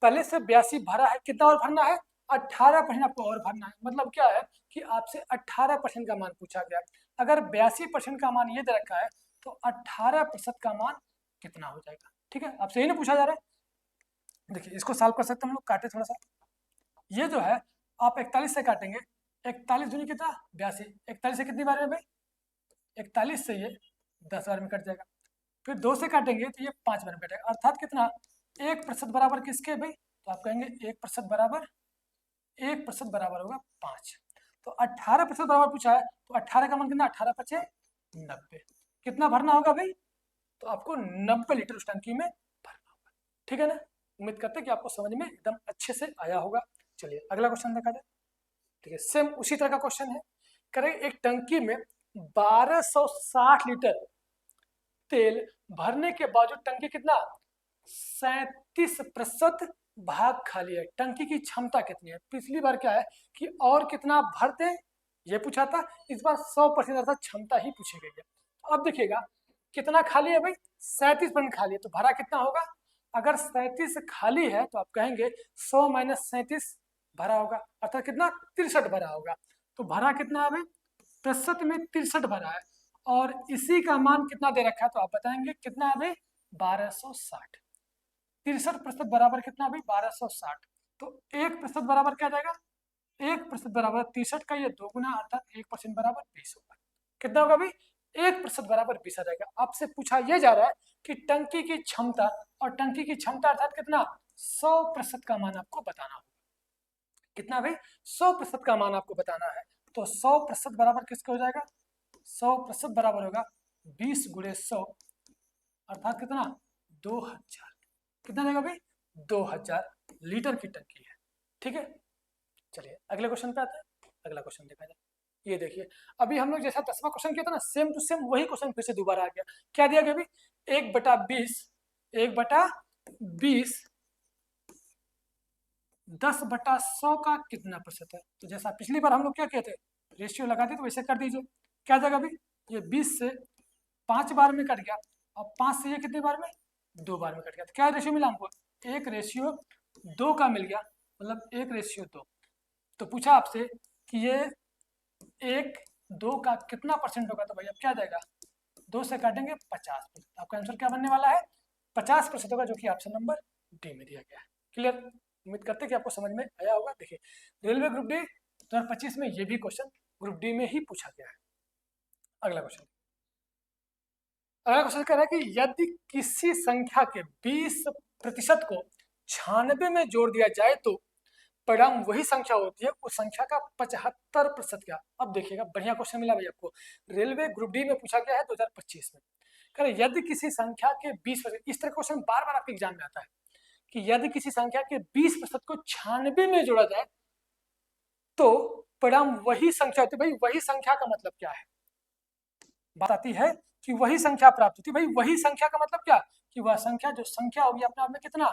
पहले से 82 भरा है, कितना और भरना है 18% आपको और भरना है। मतलब क्या है कि आपसे 18% का मान पूछा गया, अगर 82% का मान ये दे रखा है तो 18% का मान कितना हो जाएगा। ठीक है, आपसे यही ना पूछा जा रहा है। देखिए इसको सॉल्व कर सकते हैं हम लोग, काटे थोड़ा सा। ये जो है आप 41 से काटेंगे, 41 दूनी कितना 82, 41 से कितनी बार में भाई 41 से ये 10 बार में कट जाएगा। फिर 2 से काटेंगे तो ये 5 बार में कटेगा, अर्थात कितना 1% बराबर किसके भाई, तो आप कहेंगे 1% बराबर 1% बराबर होगा 5। तो 18% बराबर पूछा है, तो 18 का मान कितना 18×5 = 90, कितना भरना होगा भाई, तो आपको 90 लीटर उस टंकी में भरना होगा। ठीक है ना, उम्मीद करते हैं कि आपको समझ में एकदम अच्छे से आया होगा। चलिए अगला क्वेश्चन देखा जाए। ठीक है, सेम उसी तरह का क्वेश्चन है, करें एक टंकी में 1260 लीटर तेल भरने के बावजूद टंकी कितना 37% भाग खाली है, टंकी की क्षमता कितनी है। पिछली बार क्या है कि और कितना भरते ये पूछा था, इस बार 100% अर्थात क्षमता ही पूछी गई है। तो अब देखिएगा कितना खाली है भाई 37% खाली है, तो भरा कितना होगा, अगर 37 खाली है तो आप कहेंगे 100 - 37 भरा होगा, अर्थात कितना 63 भरा होगा। तो भरा कितना है भाई प्रतिशत में 63 भरा है, और इसी का मान कितना दे रखा है, तो आप बताएंगे कितना है भाई 1260। 63% बराबर कितना भाई 1260, तो 1% बराबर क्या जाएगा 1% बराबर 63 का ये 2 गुना, अर्थात 1% बराबर 20 होगा। कितना होगा भाई 1% बराबर 20 आ जाएगा। आपसे पूछा यह जा रहा है कि टंकी की क्षमता, और टंकी की क्षमता अर्थात कितना 100% का मान आपको बताना होगा। कितना भाई 100% का मान आपको बताना है, तो 100% बराबर किसका हो जाएगा 100% बराबर होगा 20 × 100, अर्थात कितना 2000, कितना देगा भाई 2000 लीटर की टंकी है। ठीक है, चलिए अगले क्वेश्चन पे आते हैं। अगला क्वेश्चन देखा जाए, ये देखिए, अभी हम लोग जैसा 10वां क्वेश्चन किया था ना, सेम टू सेम वही क्वेश्चन फिर से दोबारा आ गया। क्या दिया गया अभी? 1/20, 1/20 10/100 का कितना प्रतिशत है? तो जैसा पिछली बार हम लोग क्या कहते, रेशियो लगाते, तो वैसे कर दीजिए। क्या जाएगा अभी? ये 20 से 5 बार में कट गया, और 5 से ये कितने बार में? 2 बार में कट गया। तो क्या रेशियो मिला हमको? 1/2 का मिल गया, मतलब 1/2। तो पूछा आपसे कि ये 1/2 का कितना परसेंट होगा, तो भैया क्या जाएगा? 2 से काटेंगे 50%। आपका आंसर क्या बनने वाला है? 50% होगा, जो कि ऑप्शन नंबर डी में दिया गया है। क्लियर? उम्मीद करते हैं कि आपको समझ में आया होगा। देखिए, रेलवे ग्रुप डी 2025 में ये भी क्वेश्चन ग्रुप डी में ही पूछा गया है। अगला क्वेश्चन, अगला क्वेश्चन कह रहा है कि यदि किसी संख्या के 20% को 96 में जोड़ दिया जाए तो परिणाम वही संख्या होती है, उस संख्या का 75% क्या? अब देखिएगा, बढ़िया क्वेश्चन मिला भाई आपको, रेलवे ग्रुप डी में पूछा गया है 2025 में। कह रहे यदि किसी संख्या के 20%, इस तरह क्वेश्चन बार बार आपके एग्जाम में आता है कि यदि किसी संख्या के 20% को 96 में जोड़ा जाए तो परिणाम वही संख्या होती है। भाई वही संख्या का मतलब क्या है? बात आती है कि वही संख्या प्राप्त होती है। भाई वही संख्या का मतलब क्या? कि वह संख्या, जो संख्या होगी अपने आप में कितना?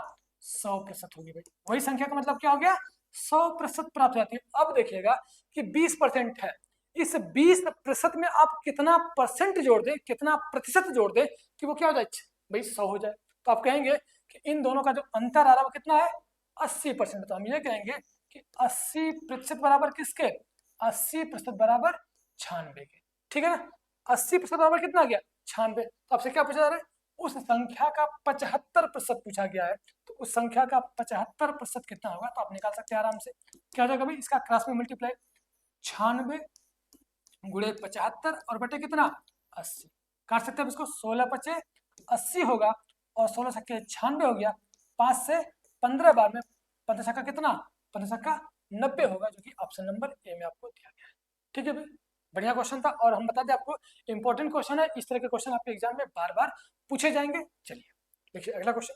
100% होगी। भाई वही संख्या का मतलब क्या हो गया? 100% प्राप्त हो जाती है। अब देखिएगा कि 20% है, इस 20% में आप कितना परसेंट जोड़ दें, कितना प्रतिशत जोड़ दें कि वो क्या हो जाए? भाई 100 हो जाए। तो आप कहेंगे कि इन दोनों का जो अंतर आ रहा है वो कितना है? 80%। तो हम ये कहेंगे कि 80% बराबर किसके? 80% बराबर 96 के। ठीक है ना? 80% बराबर कितना गया? 96। तो आपसे क्या पूछा जा रहा है? उस संख्या का 75% पूछा गया है, तो उस संख्या का 75% कितना होगा? तो आप निकाल सकते हैं आराम से। क्या हो जाएगा भाई? इसका क्रॉस में मल्टीप्लाई, 96 गुणे 75 और बटे कितना? 80। काट सकते हैं इसको, 16×5 = 80 होगा, और 16×96 हो गया। 5 से 15 बार में 15 का कितना? 15 का 90 होगा, जो कि ऑप्शन नंबर ए में आपको दिया गया है। ठीक है भाई, बढ़िया क्वेश्चन था। और हम बता दें आपको, इंपॉर्टेंट क्वेश्चन है, इस तरह के क्वेश्चन आपके एग्जाम में बार बार पूछे जाएंगे। चलिए देखिए अगला क्वेश्चन,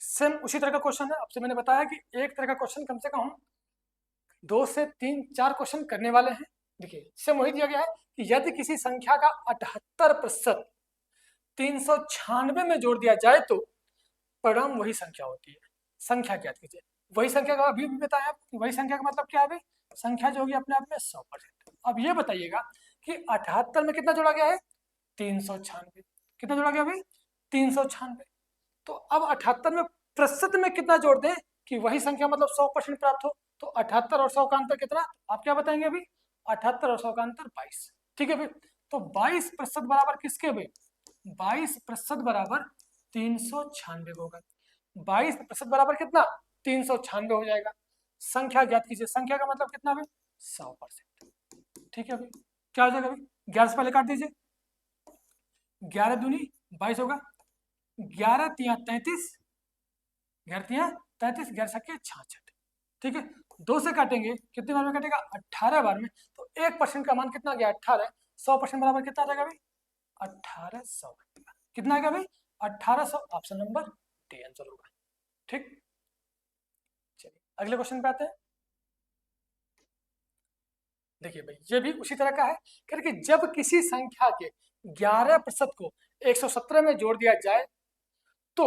सेम उसी तरह का क्वेश्चन है। आपसे मैंने बताया कि एक तरह का क्वेश्चन कम से कम हम 2 से 3 4 क्वेश्चन करने वाले हैं। देखिए सेम वही दिया गया है कि यदि किसी संख्या का 78% 396 में जोड़ दिया जाए तो परिणाम वही संख्या होती है। संख्या ज्ञात कीजिए। वही संख्या का अभी भी बताया कि वही संख्या का मतलब क्या है? संख्या जो होगी अपने आप में 100%। अब ये बताइएगा कि 78 में कितना जोड़ा गया है? 396। कितना जोड़ा गया भाई? 396। तो अब 78 में प्रतिशत में कितना जोड़ दें कि वही संख्या मतलब 100% प्राप्त हो? तो 78 और 100 का अंतर कितना? आप क्या बताएंगे अभी? 78 और 100 का अंतर 22। ठीक है भाई, तो 22% बराबर किसके भाई? 22% बराबर 396 होगा। 22% बराबर कितना? 396 हो जाएगा। संख्या ज्ञात कीजिए। संख्या का मतलब कितना भाई? 100%। ठीक है भाई, क्या हो जाएगा भाई? 11 से पहले काट दीजिए, 11 दूनी 22 होगा, 11 तिया 33, 11 तिया 33, 11 छक्के 66। ठीक है, 2 से काटेंगे, कितने बार में कटेगा? 18 बार में। तो 1% का मान कितना गया? 18। 100% बराबर कितना आ जाएगा भाई? 1800। कितना आएगा भाई? 1800। ऑप्शन नंबर डी आंसर होगा। ठीक, चलिए अगले क्वेश्चन पे आते हैं। देखिए भाई ये भी उसी तरह का है, क्योंकि जब किसी संख्या के 11% को 117 में जोड़ दिया जाए तो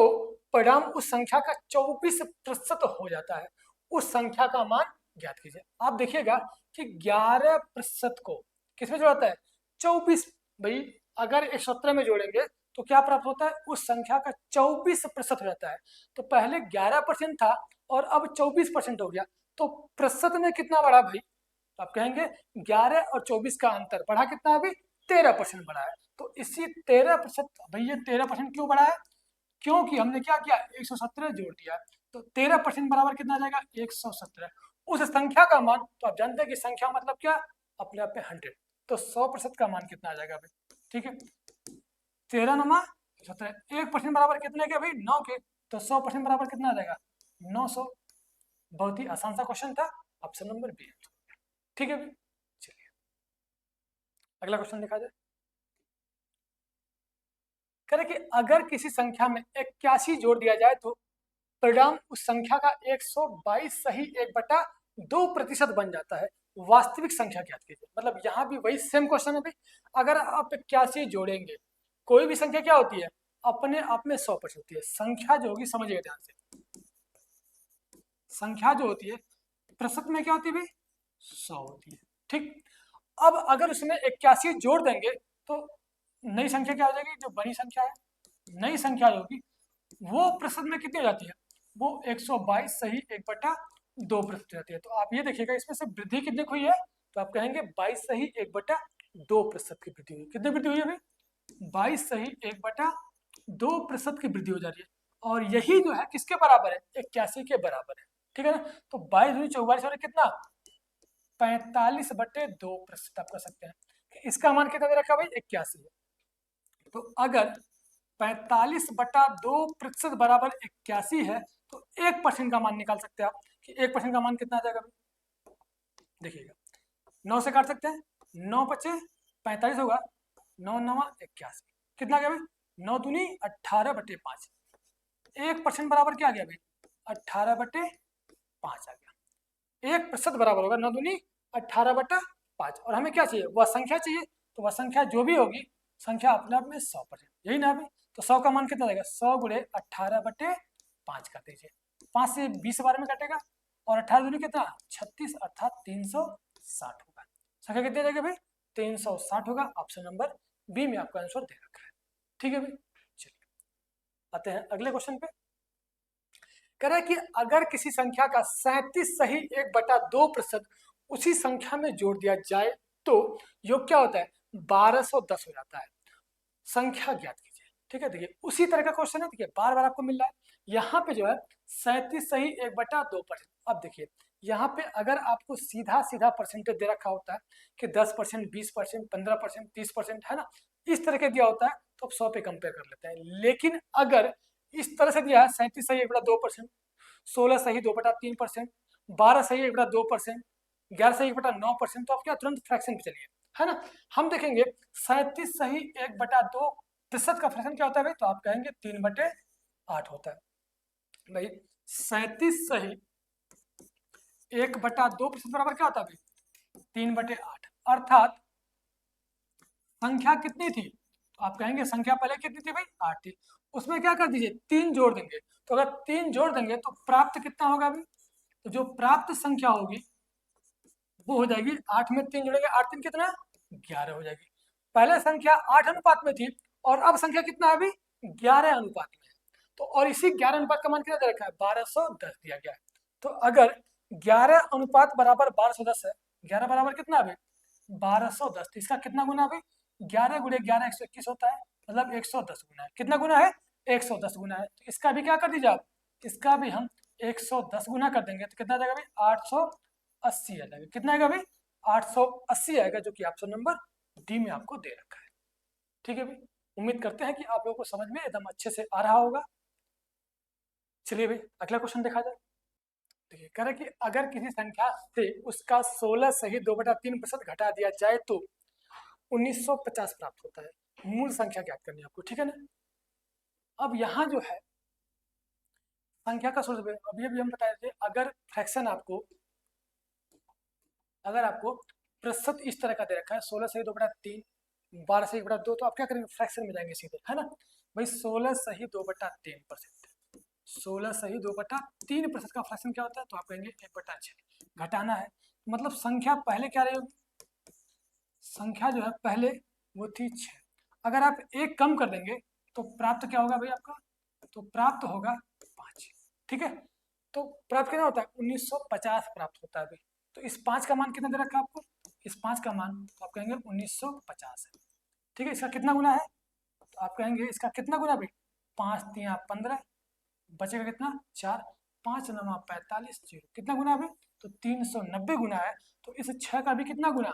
परिणाम उस संख्या का 24% हो जाता है। उस संख्या का मान ज्ञात कीजिए। आप देखिएगा कि 11% को किसमें जोड़ता है? 24। भाई अगर 117 में जोड़ेंगे तो क्या प्राप्त होता है? उस संख्या का 24% हो जाता है। तो पहले 11% था और अब 24% हो गया, तो प्रतिशत में कितना बढ़ा भाई? तो आप कहेंगे 11 और 24 का अंतर बढ़ा कितना? अभी 13% बढ़ा है। तो इसी 13%, भाई ये 13% क्यों बढ़ा है? क्योंकि हमने क्या किया? 117 जोड़ दिया। तो 13% बराबर कितना आ जाएगा? 117। उस संख्या का मान, तो आप जानते हैं कि संख्या मतलब क्या? अपने आप में 100। तो 100% का मान कितना आ जाएगा भाई? ठीक है, 13 नमा 17, 1% बराबर कितने के भाई? 9 के। तो 100% बराबर कितना आ जाएगा? 900। बहुत ही आसान सा क्वेश्चन था, ऑप्शन नंबर बी। ठीक है भाई, चलिए अगला क्वेश्चन देखा जाए। कह रहे कि अगर किसी संख्या में 81 जोड़ दिया जाए तो परिणाम उस संख्या का 122 सही 1/2% बन जाता है। वास्तविक संख्या ज्ञात कीजिए। मतलब यहाँ भी वही सेम क्वेश्चन है भाई, अगर आप 81 जोड़ेंगे, कोई भी संख्या क्या होती है, अपने आप में 100% होती है। संख्या जो होगी, समझिएगा ध्यान से, संख्या जो होती है प्रतिशत में क्या होती है भाई, 100 होती है। ठीक, अब अगर उसमें 81 जोड़ देंगे तो नई संख्या क्या हो जाएगी, जो बड़ी संख्या है, नई संख्या जो होगी वो प्रतिशत में कितनी हो जाती है, वो 122 सही 1/2% हो जाती है। तो आप ये देखिएगा इसमें से वृद्धि कितनी हुई है, तो आप कहेंगे 22 सही 1/2% की वृद्धि हुई। कितनी वृद्धि हुई है भाई, 22 सही 1/2% की वृद्धि हो जा रही है। और यही जो है किसके बराबर है, 81 के बराबर है। ठीक है ना, तो 22 दूनी 44 और कितना 45/2% आप कर सकते हैं। इसका मान कितना दे रखा भाई, 81 है। तो अगर 45/2% बराबर 81 है तो 1% का मान निकाल सकते हैं आप, कि 1% का मान कितना आ जाएगा। देखिएगा 9 से काट सकते हैं, 9 बचे 45 होगा, 9 9 81, कितना आ गया भाई, 9 दूनी 18/5। 1% बराबर क्या आ गया भाई, 18/5 आ गया। 1% बराबर होगा 9 दूनी 18/5, और हमें क्या चाहिए, वह संख्या चाहिए। तो वह संख्या जो भी होगी, संख्या अपने आप में 100%, यही ना भाई। तो 100 का मान कितना देगा, 100 गुणे 18/5 कर दीजिए, 5 से 20 बार में कटेगा, और 18 दूनी कितना 36, अर्थात 360 होगा। संख्या कितनी देगा भाई, 360 होगा। ऑप्शन नंबर बी में आपका आंसर दे रखा है। ठीक है भाई, चलिए आते हैं अगले क्वेश्चन पे। कह रहा है कि अगर किसी संख्या का 37 सही 1/2% उसी संख्या में जोड़ दिया जाए तो योग क्या होता है, 1210 हो जाता है। संख्या ज्ञात कीजिए। ठीक है, देखिए उसी तरह का क्वेश्चन है, देखिए बार बार आपको मिल रहा है। यहाँ पे जो है 37 सही 1/2%। अब देखिए यहाँ पे अगर आपको सीधा सीधा परसेंटेज दे रखा होता है कि 10%, 20%, 15%, 30% है ना, इस तरह के दिया होता है तो आप 100 पे कंपेयर कर लेते हैं। लेकिन अगर इस तरह से दिया है 37 सही 1/2%, 16 सही 2/3%, 12 सही 1/2%, 11 सही 1/9%, तो आप क्या तुरंत फ्रैक्शन पे चलिए, है ना। हम देखेंगे 37 सही 1/2% का फ्रैक्शन क्या होता है भाई, तो आप कहेंगे 3/8 होता है भाई। 37 सही 1/2% बराबर क्या होता है भाई, 3/8, अर्थात संख्या कितनी थी, तो आप कहेंगे संख्या पहले कितनी थी भाई, 8 थी। उसमें क्या कर दीजिए, 3 जोड़ देंगे। तो अगर 3 जोड़ देंगे तो प्राप्त कितना होगा भाई, तो जो प्राप्त संख्या होगी वो हो जाएगी 8 में 3 जोड़ेंगे, 8 3 कितना 11 हो जाएगी। पहले संख्या 8 अनुपात में थी और अब संख्या कितना है अभी, 11 अनुपात में है। तो और इसी 11 अनुपात का मान कितना दे रखा है, 1210 दिया गया है। तो अगर 11 अनुपात बराबर 1210 है, 11 बराबर कितना है 1210, तो इसका कितना गुना है 11 गुणे 11 121 होता है, मतलब 110 गुना है। कितना गुना है, 110 गुना है। तो इसका भी क्या कर दीजिए आप, इसका भी हम 110 गुना कर देंगे तो कितना जाएगा भाई, 880 आ जाएगा। कितना आएगा भाई, 880 आएगा, जो कि ऑप्शन नंबर डी में आपको दे रखा है। ठीक है भाई, उम्मीद करते हैं कि आप लोगों को समझ में एकदम अच्छे से आ रहा होगा। चलिए भाई अगला क्वेश्चन देखा जाए। देखिए कह रहा है कि अगर किसी संख्या से उसका 16 सही 2/3% घटा दिया जाए तो 1950 प्राप्त होता है। मूल संख्या ज्ञात करनी है आपको, ठीक है ना। अब यहाँ जो है संख्या का सोर्स, अभी अभी हम बता रहे थे, अगर फ्रैक्शन आपको, अगर आपको प्रतिशत इस तरह का दे रखा है 16 सही 2/3, 12 सही 1/2, तो आप क्या करेंगे, फ्रैक्शन में जाएंगे सीधे, है ना भाई। 16 सही 2/3%, 16 सही 2/3% का फ्रैक्शन क्या होता है, तो आप कहेंगे 1/6 घटाना है। मतलब संख्या पहले क्या रही होगी, संख्या जो है पहले वो थी 6, अगर आप एक कम कर देंगे तो प्राप्त क्या होगा भाई आपका, तो प्राप्त होगा 5। ठीक है, तो प्राप्त कितना होता है, 1950 प्राप्त होता है भाई। तो इस 5 का मान कितना दे रखा है आपको, इस 5 का मान तो आप कहेंगे 1950 है। ठीक है, इसका कितना गुना है, तो आप कहेंगे इसका कितना गुना भाई, 5 3 15, बचेगा कितना 4, 5 9 45, 0, कितना गुना भाई, तो 390 गुना है। तो इस 6 का भी कितना गुना,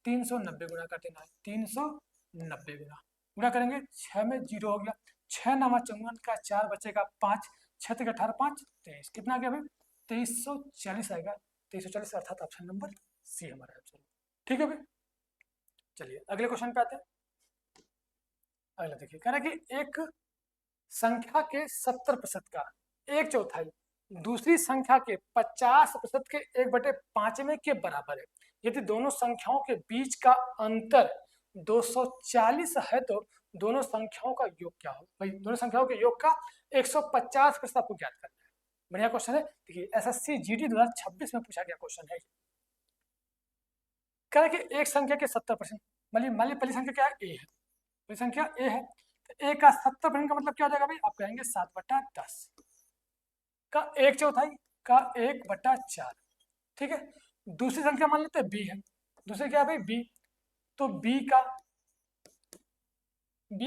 390 गुना कर देना है, 390 गुना गुना करेंगे, 6 में 0 हो गया, 6 9 54 का 4 बचेगा 5, 6 तक 18 5 23, कितना आ गया भाई, 2340 आएगा। 2340 अर्थात ऑप्शन नंबर सी हमारा आंसर। ठीक है भाई, चलिए अगले क्वेश्चन पे आते हैं। अगला देखिए, कह रहा है कि एक संख्या के 70% का 1/4 दूसरी संख्या के 50% के 1/5वें के बराबर है। यदि दोनों संख्याओं के बीच का अंतर 240 है तो दोनों संख्याओं का योग क्या हो? भाई दोनों संख्याओं के योग का 150% आपको ज्ञात करना है। बढ़िया क्वेश्चन है। देखिए एसएससी जीडी 2026 में पूछा गया क्वेश्चन है। कह रहा है कि एक संख्या के 70%, मान ली पहली संख्या क्या है? ए है। पहली संख्या ए है, तो ए का 70% का मतलब क्या हो जाएगा भाई? आप कहेंगे 7/10 का 1/4 का 1/4। ठीक है। दूसरी संख्या मान लेते हैं बी है। दूसरी क्या है भाई? बी। तो बी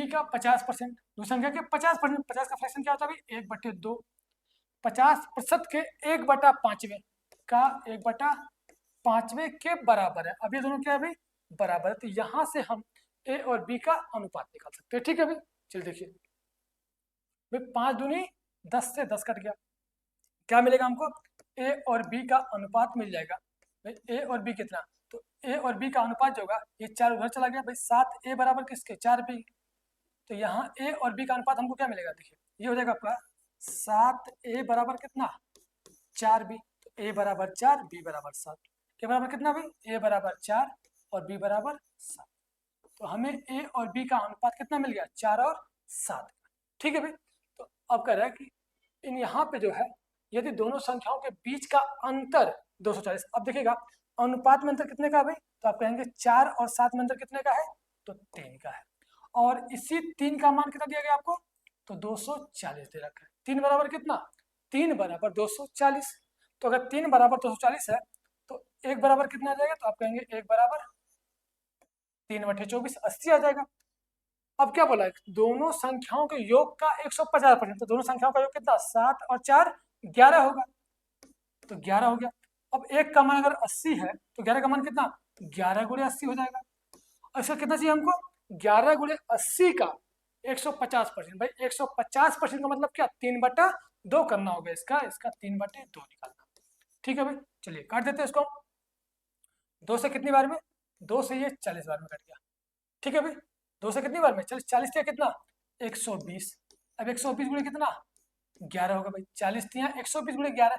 का 50%, दूसरी संख्या के 50%, 50 का फ्रैक्शन क्या होता है भाई? 1/2। 50% के 1/5वें का 1/5वें के बराबर है। अब ये दोनों क्या है भाई? बराबर है। तो यहां से हम ए और बी का अनुपात निकाल सकते हैं। ठीक है भाई, चलिए देखिए भाई, 5 दूनी 10 से 10 कट गया, क्या मिलेगा हमको? ए और बी का अनुपात मिल जाएगा भाई। ए और बी कितना? तो ए और बी का अनुपात जो होगा, ये 4 उधर चला गया भाई, 7 ए बराबर किसके? 4 बी। तो यहाँ ए और बी का अनुपात हमको क्या मिलेगा? देखिए ये हो जाएगा आपका 7 ए बराबर कितना? 4 बी। तो ए बराबर 4, बी बराबर 7। ए बराबर कितना भाई? ए बराबर 4 और बी बराबर 7। तो हमें ए और बी का अनुपात कितना मिल गया? 4 और 7। ठीक है भाई। तो अब कह रहा है कि इन यहाँ पे जो है, यदि दोनों संख्याओं के बीच का अंतर 240, अब देखिएगा अनुपात में अंतर कितने का है भाई? तो आप कहेंगे 4 और 7 में अंतर कितने का है? तो 3 का है। और इसी 3 का मान कितना दिया गया आपको? तो 240 दे रखा है। 3 बराबर कितना? 3 बराबर 240। तो अगर 3 बराबर 240 है तो 1 बराबर कितना आ जाएगा? तो आप कहेंगे 1 बराबर 3/24, 80 आ जाएगा। अब क्या बोला है? दोनों संख्याओं के योग का 150%। तो दोनों संख्याओं का योग कितना? 7 और 4 11 होगा। तो 11 हो गया। अब एक का मान अगर 80 है तो 11 का मान कितना? 11 गुणे 80 हो जाएगा। और इसका कितना चाहिए हमको? 11 गुणे 80 का 150%। भाई 150% का मतलब क्या? 3/2 करना होगा इसका 3/2 निकालना। ठीक है भाई, चलिए काट देते हैं इसको। 2 से कितनी बार में? 2 से ये 40 बार में कट गया। ठीक है भाई, 2 से कितनी बार में? 40, 40 का कितना? 120। अब 120 गुणे कितना? 11 होगा भाई। 40 दिया 120 गुणे 11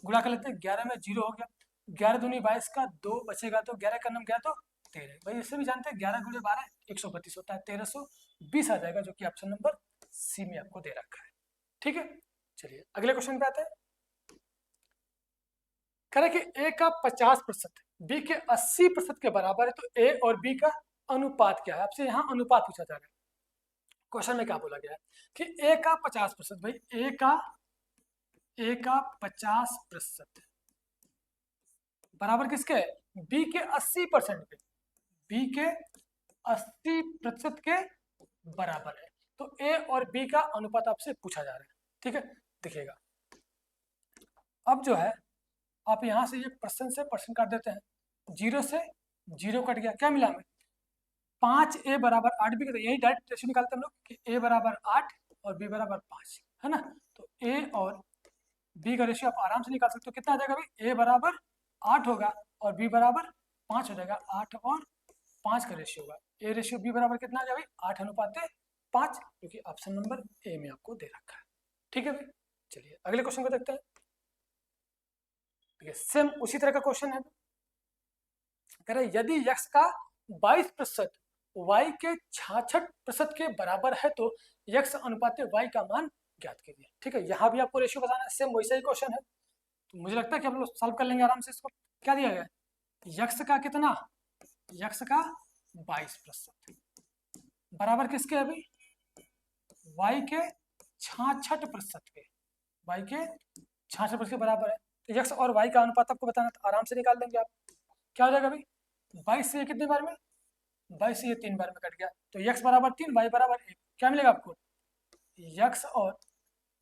गुणा कर लेते हैं। 11 में 0 हो गया। 11 दूनी 22 का 2 बचेगा, तो 11 का नाम क्या? तो 13। भाई इससे भी जानते हैं 11 गुणे 12 132 होता है, 1320 आ जाएगा, जो कि ऑप्शन नंबर सी में आपको दे रखा है। ठीक है, चलिए अगले क्वेश्चन पे आते हैं। कह रहे कि ए का 50% बी के 80% के बराबर है, तो ए और बी का अनुपात क्या है? आपसे यहाँ अनुपात पूछा जा रहा है। क्वेश्चन में क्या बोला गया है कि ए का 50%, भाई ए का 50% बराबर किसके? बी के 80% पे। बी के 80% के बराबर है। तो ए और बी का अनुपात आपसे पूछा जा रहा है। ठीक है, देखिएगा अब जो है, आप यहां से ये परसेंट से परसेंट काट देते हैं। 0 से 0 कट गया, क्या मिला हमें? 5 ए बराबर 8 बी। यही डायरेक्ट रेशियो निकालते हैं हम लोग कि ए बराबर 8 और बी बराबर 5 है ना। तो ए और बी का रेशियो आप आराम से निकाल सकते हो। कितना आ जाएगा भाई? ए बराबर 8 होगा और बी बराबर 5 हो जाएगा। 8 और 5 का रेशियो होगा। ए रेशियो बी बराबर कितना आ जाएगा भाई? 8:5, जो कि ऑप्शन नंबर ए में आपको दे रखा है। ठीक है भाई, चलिए अगले क्वेश्चन को देखते हैं। ठीक है, सेम उसी तरह का क्वेश्चन है। कह रहे यदि यक्स का 22% वाई के 66% के बराबर है तो यक्स अनुपात वाई का मान ज्ञात कीजिए। ठीक है, यहाँ भी आपको रेशियो बताना है, सेम वैसा ही क्वेश्चन है। तो मुझे लगता है कि हम लोग सॉल्व कर लेंगे आराम से इसको। क्या दिया गया है? यक्स का कितना? यक्स का 22% बराबर किसके है अभी? वाई के 66% के। वाई के 66% के बराबर है। तो यक्स और वाई का अनुपात आपको बताना, तो आराम से निकाल देंगे आप। क्या हो जाएगा भाई? 22 से ये कितनी बार में? 22 से ये 3 बार में कट गया। तो यक्स बराबर 3, वाई बराबर 1। क्या मिलेगा आपको? यक्स और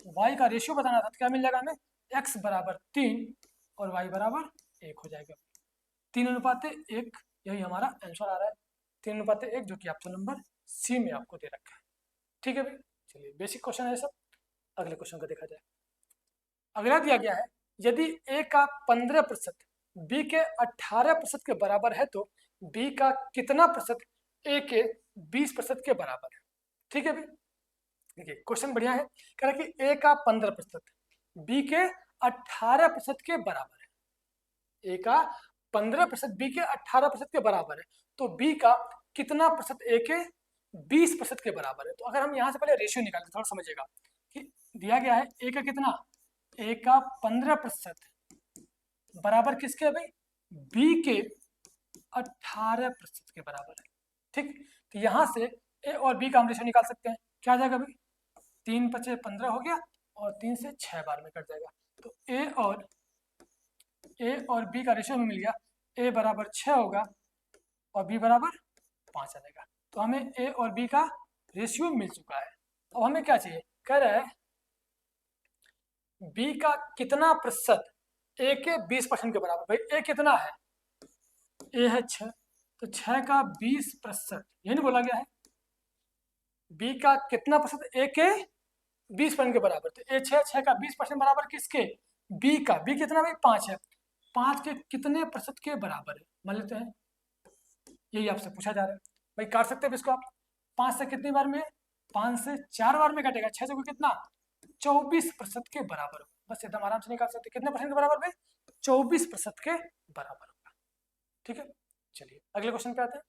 वाई का रेशियो बताना था, तो क्या मिल जाएगा हमें? एक्स बराबर 3 और वाई बराबर 1 हो जाएगा। 3:1, यही हमारा आंसर आ रहा है। 3:1, जो कि ऑप्शन नंबर सी में आपको दे रखा है। ठीक है भाई, चलिए बेसिक क्वेश्चन है सब। अगले क्वेश्चन को देखा जाए। अगला दिया गया है यदि ए का 15% बी के 18% के बराबर है तो बी का कितना प्रतिशत ए के 20% के बराबर है? ठीक है भाई, देखिए क्वेश्चन बढ़िया है, कह रहा है कि ए का 15% बी के 18% के बराबर है। ए का 15% बी के 18% के बराबर है, तो बी का कितना प्रतिशत ए के 20% के बराबर है। तो अगर हम यहाँ से पहले रेशियो निकालें, थोड़ा समझिएगा कि दिया गया है ए का कितना, ए का 15% बराबर किसके है भाई, बी के 18% के बराबर है। ठीक, तो यहाँ से ए और बी का हम रेशियो निकाल सकते हैं। क्या आ जाएगा भाई, 3 × 5 = 15 हो गया, और 3 से 6 बार में कट जाएगा। तो ए और बी का रेशियो हमें मिल गया, ए बराबर 6 होगा और बी बराबर 5 आ जाएगा। तो हमें ए और बी का रेशियो मिल चुका है। अब हमें क्या चाहिए, कह रहा है बी का कितना प्रतिशत ए के 20% के बराबर। भाई ए कितना है, ए है 6, तो 6 का 20%, ये नहीं बोला गया है। बी का कितना प्रतिशत ए के 20% के बराबर, तो ए 6 का 20% बराबर किसके, बी का। बी कितना भाई, 5 है, 5 के कितने प्रतिशत के बराबर है, मान लेते हैं यही आपसे पूछा जा रहा है। भाई काट सकते हैं इसको आप, 5 से कितनी बार में, 5 से 4 बार में कटेगा, 6 से कोई कितना 24% के बराबर होगा। बस एकदम आराम से निकाल सकते, कितने परसेंट के बराबर में, 24% के बराबर होगा। ठीक है, चलिए अगले क्वेश्चन पे आते हैं।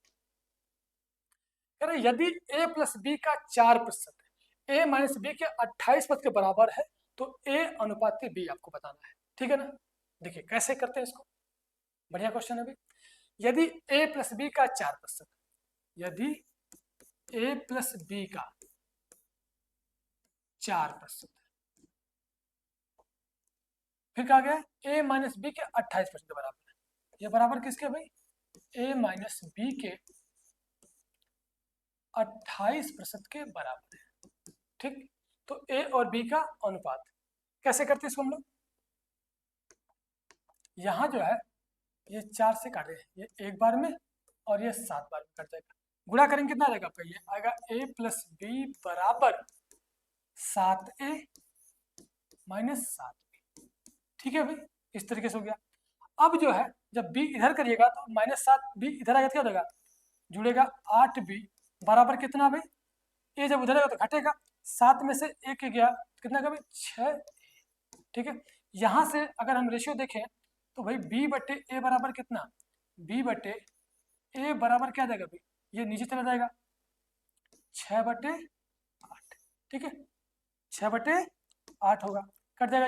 कह रहे यदि a प्लस बी का 4% a माइनस बी के 28% के बराबर है, तो a अनुपात b आपको बताना है। ठीक है ना, देखिए कैसे करते हैं इसको, बढ़िया क्वेश्चन है भाई। यदि a प्लस बी का 4%, यदि a प्लस बी का 4%, फिर कहा गया a माइनस बी के 28% के बराबर है। ये बराबर किसके भाई, a माइनस बी के 28% के बराबर है। ठीक, तो a और b का अनुपात कैसे करते हैं इसको हम लोग, यहाँ जो है ये 4 से काटे, ये एक बार में और ये 7 बार में कट जाएगा। गुणा करेंगे कितना आ जाएगा आपका, ये आएगा a प्लस बी बराबर 7a माइनस 7b। ठीक है भाई, इस तरीके से हो गया। अब जो है जब b इधर करिएगा तो -7b इधर आएगा, क्या हो जाएगा, जुड़ेगा 8b बराबर कितना भाई, a जब उधर आएगा तो घटेगा, 7 में से 1 गया, कितना का भाई 6। ठीक है, यहाँ से अगर हम रेशियो देखें तो भाई b बटे a बराबर कितना, b बटे a बराबर क्या जाएगा भाई, ये नीचे चला जाएगा 6/8। ठीक है, 6/8 होगा, कट जाएगा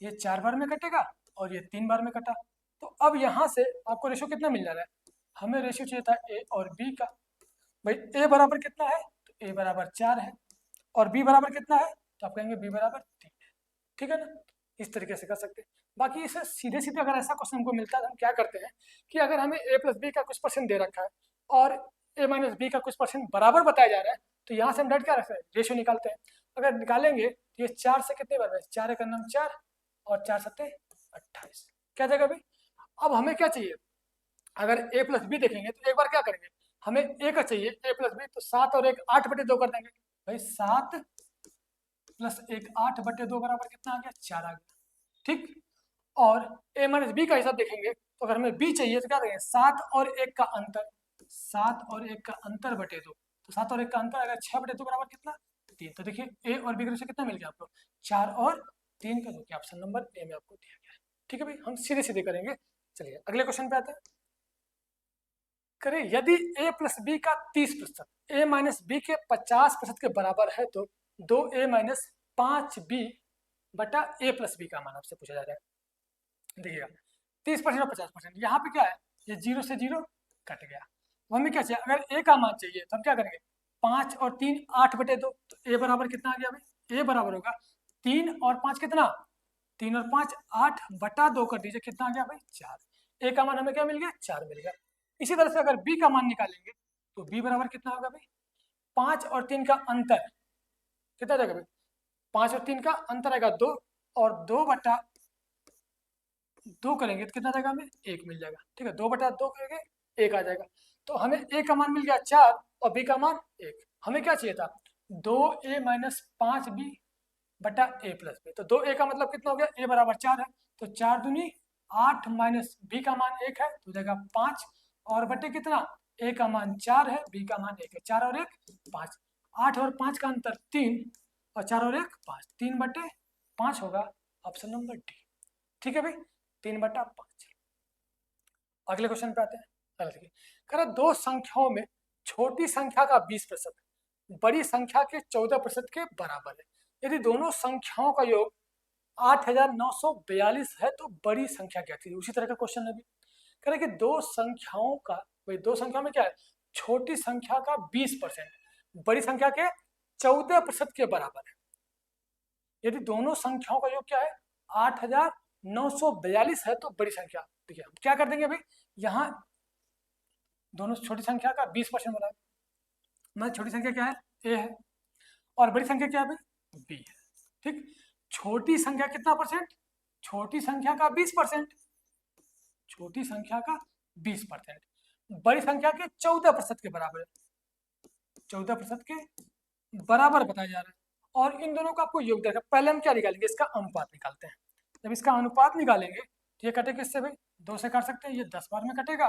ये 4 बार में कटेगा और ये 3 बार में कटा। तो अब यहाँ से आपको रेशियो कितना मिल जा रहा है, हमें रेशियो चाहिए था a और b का। भाई a बराबर कितना है, तो a बराबर 4 है, और b बराबर कितना है, तो आप कहेंगे b बराबर 3 है। ठीक है ना, इस तरीके से कर सकते हैं। बाकी इसे सीधे सीधे अगर ऐसा क्वेश्चन हमको मिलता है तो हम क्या करते हैं कि अगर हमें a प्लस बी का कुछ परसेंट दे रखा है और a माइनस बी का कुछ परसेंट बराबर बताया जा रहा है, तो यहाँ से हम डायरेक्ट क्या रखते हैं, रेशियो निकालते हैं। अगर निकालेंगे तो ये 4 से कितने बार में, 4 का नाम 4 और 4 सत्ते 28, क्या जाएगा भाई। अब हमें क्या चाहिए, अगर a प्लस बी देखेंगे तो एक बार क्या करेंगे, हमें a का चाहिए, a प्लस बी, तो 7 और 1 8/2 कर देंगे। भाई 7 प्लस 1 8/2 बराबर कितना आ गया, 4 आ गया। ठीक, और a माइनस बी का हिसाब देखेंगे तो अगर हमें b चाहिए तो क्या करेंगे, 7 और 1 का अंतर, 7 और 1 का अंतर बटे 2, तो 7 और 1 का अंतर आएगा 6/2 बराबर कितना, 3। तो देखिए a और b का रेशियो कितना मिल गया आपको, 4 और 3 का, जो कि ऑप्शन नंबर ए में आपको दिया गया है। ठीक है भाई, हम सीधे सीधे करेंगे। चलिए अगले क्वेश्चन पे आते हैं। करें यदि a प्लस बी का 30% a माइनस बी के 50% के बराबर है, तो 2a माइनस 5b बटा a प्लस बी का मान आपसे पूछा जा रहा है। देखिएगा 30% और 50%, यहाँ पे क्या है, ये 0 से 0 कट गया। तो हमें क्या चाहिए, अगर a का मान चाहिए तो हम क्या करेंगे, 5 और 3 8/2, तो a बराबर कितना आ गया भाई, a बराबर होगा 3 और 5 कितना, 3 और 5 8/2 कर दीजिए, कितना आ गया भाई 4। a का मान हमें क्या मिल गया, 4 मिल गया। इसी तरह से अगर b का मान निकालेंगे तो b बराबर कितना होगा भाई, 5 और 3 का अंतर कितना जाएगा भाई, 5 और 3 का अंतर आएगा 2, और 2/2 करेंगे तो कितना जाएगा, हमें 1 मिल जाएगा। ठीक है, 2/2 करेंगे 1 आ जाएगा। तो हमें a का मान मिल गया 4 और b का मान 1। हमें क्या चाहिए था, 2a माइनस 5b बटा a प्लस बी। तो 2a का मतलब कितना हो गया, a बराबर 4 है, तो 4 दूनी 8 माइनस b का मान 1 है, तो जाएगा 5, और बटे कितना, a का मान 4 है, b का मान 1 है, 4 और 1 5। 8 और 5 का अंतर 3 और 4 और 1 5, 3/5 होगा ऑप्शन नंबर डी। ठीक है भाई, 3/5। अगले क्वेश्चन पे आते हैं। चलो देखिए, कह रहा दो संख्याओं में छोटी संख्या का 20% बड़ी संख्या के 14% के बराबर है। यदि दोनों संख्याओं का योग 8942 है तो बड़ी संख्या क्या थी। उसी तरह का क्वेश्चन है भी, कह रहे कि दो संख्याओं का, भाई दो संख्या में क्या है, छोटी संख्या का 20% बड़ी संख्या के 14% के बराबर है। यदि दोनों संख्याओं का योग क्या है 8942 है तो बड़ी संख्या। देखिए हम क्या कर देंगे भाई, यहाँ दोनों छोटी संख्या का 20% बराबर, मतलब छोटी संख्या क्या है ए है और बड़ी संख्या क्या है भाई बी है। ठीक, छोटी संख्या कितना परसेंट, छोटी संख्या का 20%, छोटी संख्या का 20%, बड़ी संख्या के 14% के बराबर है, 14% के बराबर बताया जा रहा है। और इन दोनों का आपको योग देगा। पहले हम क्या निकालेंगे, इसका अनुपात निकालते हैं। जब इसका अनुपात निकालेंगे तो ये कटेगा किससे भाई, 2 से काट सकते हैं, ये 10 बार में कटेगा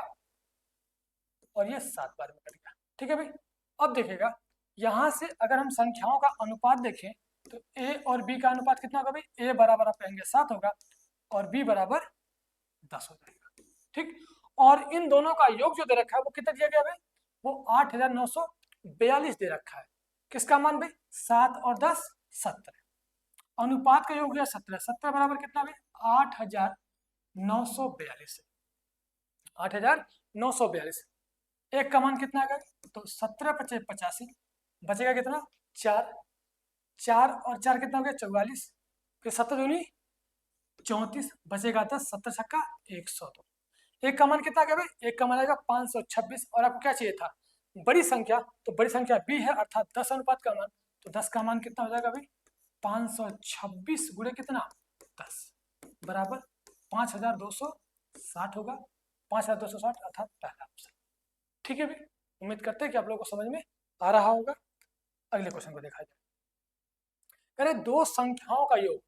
और ये 7 बार में कटेगा। ठीक है भाई, अब देखिएगा यहाँ से अगर हम संख्याओं का अनुपात देखें तो ए और बी का अनुपात कितना होगा भाई, ए बराबर आप कहेंगे 7 होगा और बी बराबर 10 हो जाएगा। ठीक, और इन दोनों का योग जो दे रखा है वो कितना दिया गया भाई, वो 8942 दे रखा है। किसका मान भाई, 7 और 10 17। अनुपात का योग है 17, 17 बराबर कितना भाई 8942, 8942। एक का मान कितना आएगा तो 17 × 5 = 85, बचेगा कितना 4, 4 और 4 कितना हो गया 44, फिर 7 दूनी 34, बचेगा 10, 17 छक्का 102। एक का मान कितना आ गया भाई, एक का मान आएगा 526। और आपको क्या चाहिए था बड़ी संख्या, तो बड़ी संख्या बी है अर्थात 10 अनुपात का मान, तो 10 का मान कितना हो जाएगा भाई 526 गुणे कितना 10 बराबर 5260 होगा, 5260 अर्थात पहला ऑप्शन। ठीक है भाई, उम्मीद करते हैं कि आप लोगों को समझ में आ रहा होगा। अगले क्वेश्चन को देखा जाए। करें दो संख्याओं का योग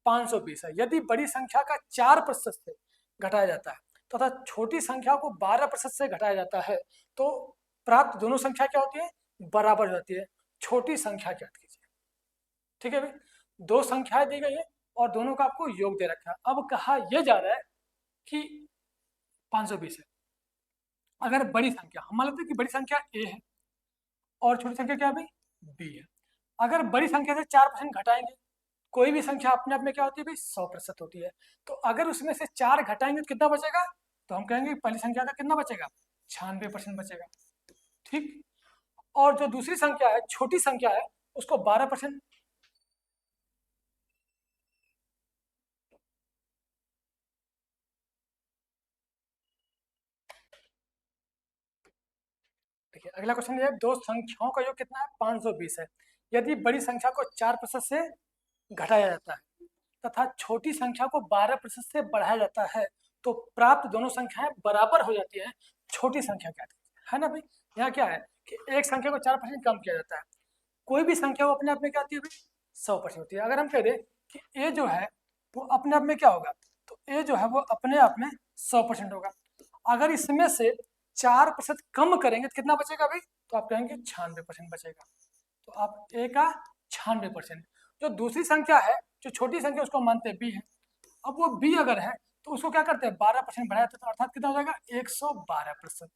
520 है। यदि बड़ी संख्या का 4% से घटाया जाता है तथा छोटी संख्या को 12% से घटाया जाता है तो प्राप्त दोनों संख्या क्या होती है, बराबर हो जाती है। छोटी संख्या ज्ञात कीजिए। ठीक है भाई, दो संख्याएं दी गई है और दोनों का आपको योग दे रखा है। अब कहा यह जा रहा है कि 520 है। अगर बड़ी संख्या, हम मान लेते हैं कि बड़ी संख्या ए है और छोटी संख्या क्या है भाई बी है। अगर बड़ी संख्या से 4% घटाएंगे, कोई भी संख्या अपने आप में क्या होती है भाई 100% होती है, तो अगर उसमें से 4 घटाएंगे तो कितना बचेगा, तो हम कहेंगे पहली संख्या का कितना बचेगा 96% बचेगा। ठीक, और जो दूसरी संख्या है छोटी संख्या है उसको 12%, देखिए अगला क्वेश्चन ये है, दो संख्याओं का योग कितना है 520 है। यदि बड़ी संख्या को 4% से घटाया जाता है तथा छोटी संख्या को 12% से बढ़ाया जाता है तो प्राप्त दोनों संख्याएं बराबर हो जाती हैं। छोटी संख्या क्या है ना भाई, यहाँ क्या है कि एक संख्या को 4% कम किया जाता है, कोई भी संख्या वो अपने आप में क्या होती है भाई 100% होती है। अगर हम कह दें कि ए जो है वो अपने आप में क्या होगा, तो ए जो है वो अपने आप में 100% होगा। अगर इसमें से 4% कम करेंगे तो कितना बचेगा भाई, तो आप कहेंगे 96% बचेगा। तो आप ए का 96%। जो दूसरी संख्या है, जो छोटी संख्या उसको मानते हैं बी है, अब वो बी अगर है तो उसको क्या करते हैं 12% बढ़ाया जाता है, तो अर्थात कितना हो जाएगा 112%।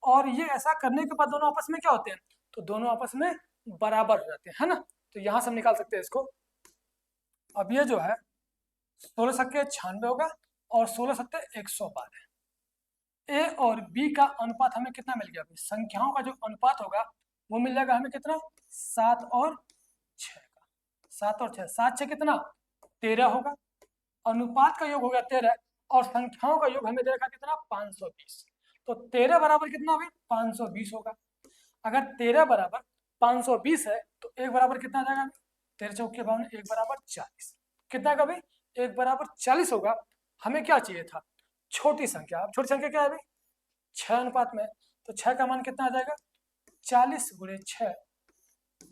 और ये ऐसा करने के बाद दोनों आपस में क्या होते हैं, तो दोनों आपस में बराबर हो जाते हैं, है ना। तो यहां से हम निकाल सकते हैं इसको। अब ये जो है 16 सत्ते 96 होगा और 16 सत्ते 112। ए और बी का अनुपात हमें कितना मिल गया, संख्याओं का जो अनुपात होगा वो मिल जाएगा हमें कितना 7 और 6 का, 7 और 6, 7 6 कितना 13 होगा। अनुपात का योग हो गया 13 और संख्याओं का योग हमें दे रखा कितना 520, तो 13 बराबर कितना भाई 520 होगा। अगर 13 बराबर 520 है तो एक बराबर कितना आ जाएगा, 13 चौके 52, एक बराबर 40। कितना का भाई एक बराबर 40 होगा। हमें क्या चाहिए था छोटी संख्या। अब छोटी संख्या क्या है भाई 6 अनुपात में, तो 6 का मान कितना आ जाएगा 40 गुणे 6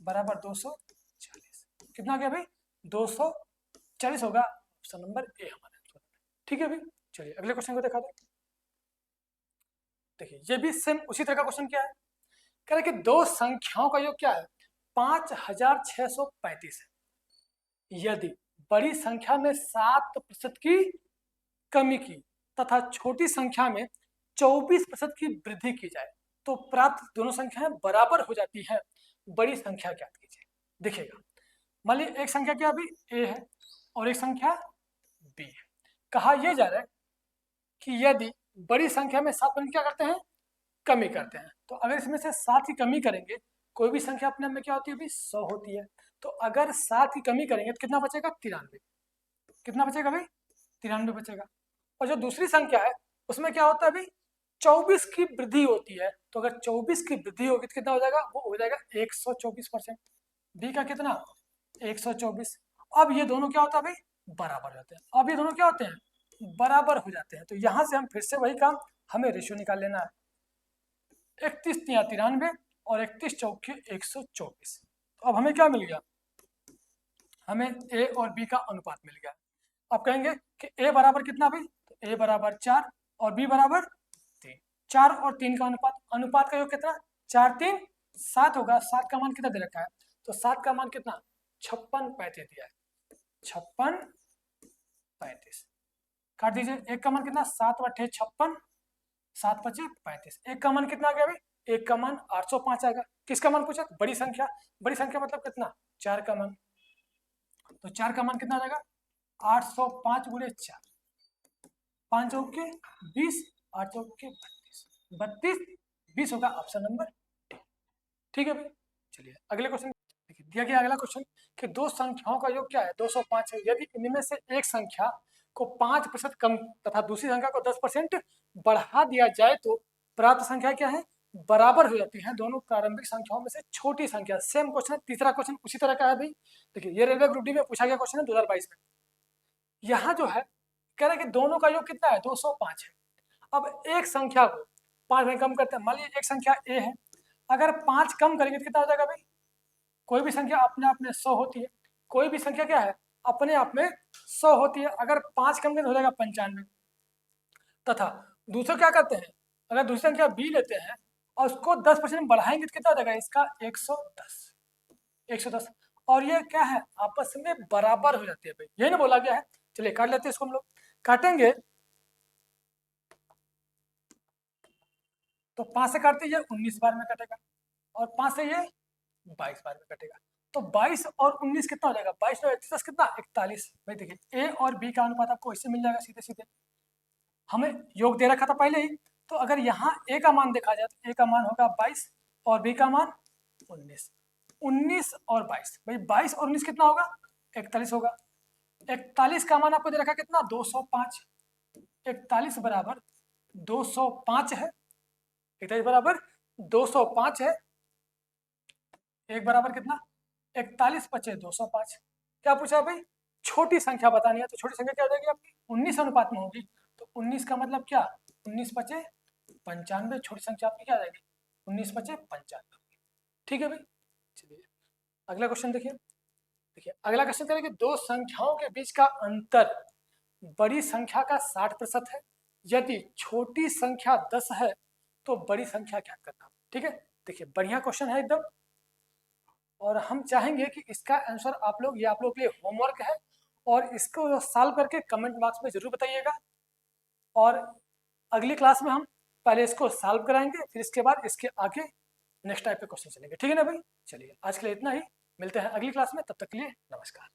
बराबर 240। कितना गया भाई 240 होगा, ऑप्शन नंबर ए हमारा आंसर। ठीक है भाई, चलिए अगले क्वेश्चन को देखा जाए। देखिए ये भी सेम उसी तरह का क्वेश्चन क्या है, कह रहे कि दो संख्याओं का योग क्या है 5635 है। यदि बड़ी संख्या में 7% की कमी की तथा छोटी संख्या में 24% की वृद्धि की जाए तो प्राप्त दोनों संख्याएं बराबर हो जाती हैं। बड़ी संख्या ज्ञात कीजिए। देखिएगा, मान लीजिए एक संख्या क्या अभी a है और एक संख्या b है। कहा यह जा रहा है कि यदि बड़ी संख्या में 7 क्या करते हैं, कमी करते हैं, तो अगर इसमें से 7 की कमी करेंगे, कोई भी संख्या अपने में क्या होती है अभी 100 होती है, तो अगर 7 की कमी करेंगे तो कितना बचेगा 93। कितना बचेगा भाई 93 बचेगा। और जो दूसरी संख्या है उसमें क्या होता है अभी 24 की वृद्धि होती है, तो अगर 24 की वृद्धि होगी तो कितना हो जाएगा, वो हो जाएगा 124%। बी का कितना 124। अब ये दोनों क्या होता है भाई बराबर हो जाते हैं। अब ये दोनों क्या होते हैं बराबर हो जाते हैं। तो यहां से हम फिर से वही काम, हमें रेशियो निकाल लेना है। 31 तिया 93 और 31 चौके 124। तो अब हमें क्या मिल गया, हमें ए और बी का अनुपात मिल गया। अब कहेंगे कि ए बराबर कितना भाई, तो ए बराबर 4 और बी बराबर 3। 4 और 3 का अनुपात, अनुपात का योग कितना 4 3 7 होगा। 7 का मान कितना दे रखा है, तो 7 का मान कितना 56 35 दिया है। 56 35 काट दीजिए। एक का मान कितना 7 × 56 7 × 5 35। एक का मान कितना आ गया भाई, एक का मान 805 आएगा। किसका मान पूछा, बड़ी संख्या। बड़ी संख्या मतलब कितना 4 का मान, तो 4 का मान कितना आ जाएगा 805 × 4, 5 चौके 20, 8 चौके 32, 32 20 होगा ऑप्शन नंबर डी। ठीक है भाई, चलिए अगले क्वेश्चन देखिए। दिया गया अगला क्वेश्चन कि दो संख्याओं का योग क्या है 205 है। यदि इनमें से एक संख्या को 5% कम तथा दूसरी संख्या को 10% बढ़ा दिया जाए तो प्राप्त संख्या क्या है, बराबर हो जाती है दोनों प्रारंभिक संख्याओं में से छोटी संख्या। सेम क्वेश्चन है, तीसरा क्वेश्चन उसी तरह का है भाई। देखिए ये रेलवे ग्रुप डी में पूछा गया क्वेश्चन है 2022 में। यहाँ जो है कह रहे हैं कि दोनों का योग कितना है 205 है। अब एक संख्या को 5 में कम करते हैं, मान लीजिए एक संख्या ए है, अगर 5 कम करेंगे तो कितना हो जाएगा भाई, कोई भी संख्या अपने आप में 100 होती है, कोई भी संख्या क्या है अपने आप में 100 होती है। अगर 5 कम करें तो हो जाएगा 95। तथा दूसरा क्या करते हैं, अगर दूसरी संख्या बी लेते हैं और उसको 10% बढ़ाएंगे तो कितना हो जाएगा इसका 110। और ये क्या है आपस में बराबर हो जाती है भाई, यही ना बोला गया है। चलिए काट लेते हैं इसको, हम लोग काटेंगे तो 5 से काटते ये 19 बार में कटेगा और 5 से ये 22 बार में कटेगा। तो 22 और 19 कितना हो जाएगा 22 और 10 कितना 41। भाई देखिए ए और बी का अनुपात आपको इससे मिल जाएगा सीधे सीधे। हमें योग दे रखा था पहले ही, तो अगर यहाँ ए का मान देखा जाए तो ए का मान होगा 22 और बी का मान 19। 19 और 22, भाई 22 और 19 कितना होगा 41 होगा। 41 का मान आपको दे रखा कितना 205। 41 बराबर 205 है। 41 बराबर 205 है। एक बराबर कितना 41 × 205। क्या पूछा भाई छोटी संख्या बतानी है, तो छोटी संख्या क्या हो जाएगी आपकी 19 अनुपात में होगी। तो 19 का मतलब क्या 19 × 95, छोटी संख्या आपकी क्या आ जाएगी 19 × 95। ठीक है भाई, चलिए अगला क्वेश्चन देखिए। देखिए अगला क्वेश्चन करेंगे दो संख्याओं के बीच का अंतर बड़ी संख्या का 60% है। यदि छोटी संख्या 10 है तो बड़ी संख्या क्या करना। ठीक है, देखिए बढ़िया क्वेश्चन है एकदम, और हम चाहेंगे कि इसका आंसर आप लोग, ये आप लोग के लिए होमवर्क है, और इसको सॉल्व करके कमेंट बॉक्स में जरूर बताइएगा। और अगली क्लास में हम पहले इसको सॉल्व कराएंगे, फिर इसके बाद इसके आगे नेक्स्ट टाइप के क्वेश्चन चलेंगे। ठीक है ना भाई, चलिए आज के लिए इतना ही, मिलते हैं अगली क्लास में, तब तक के लिए नमस्कार।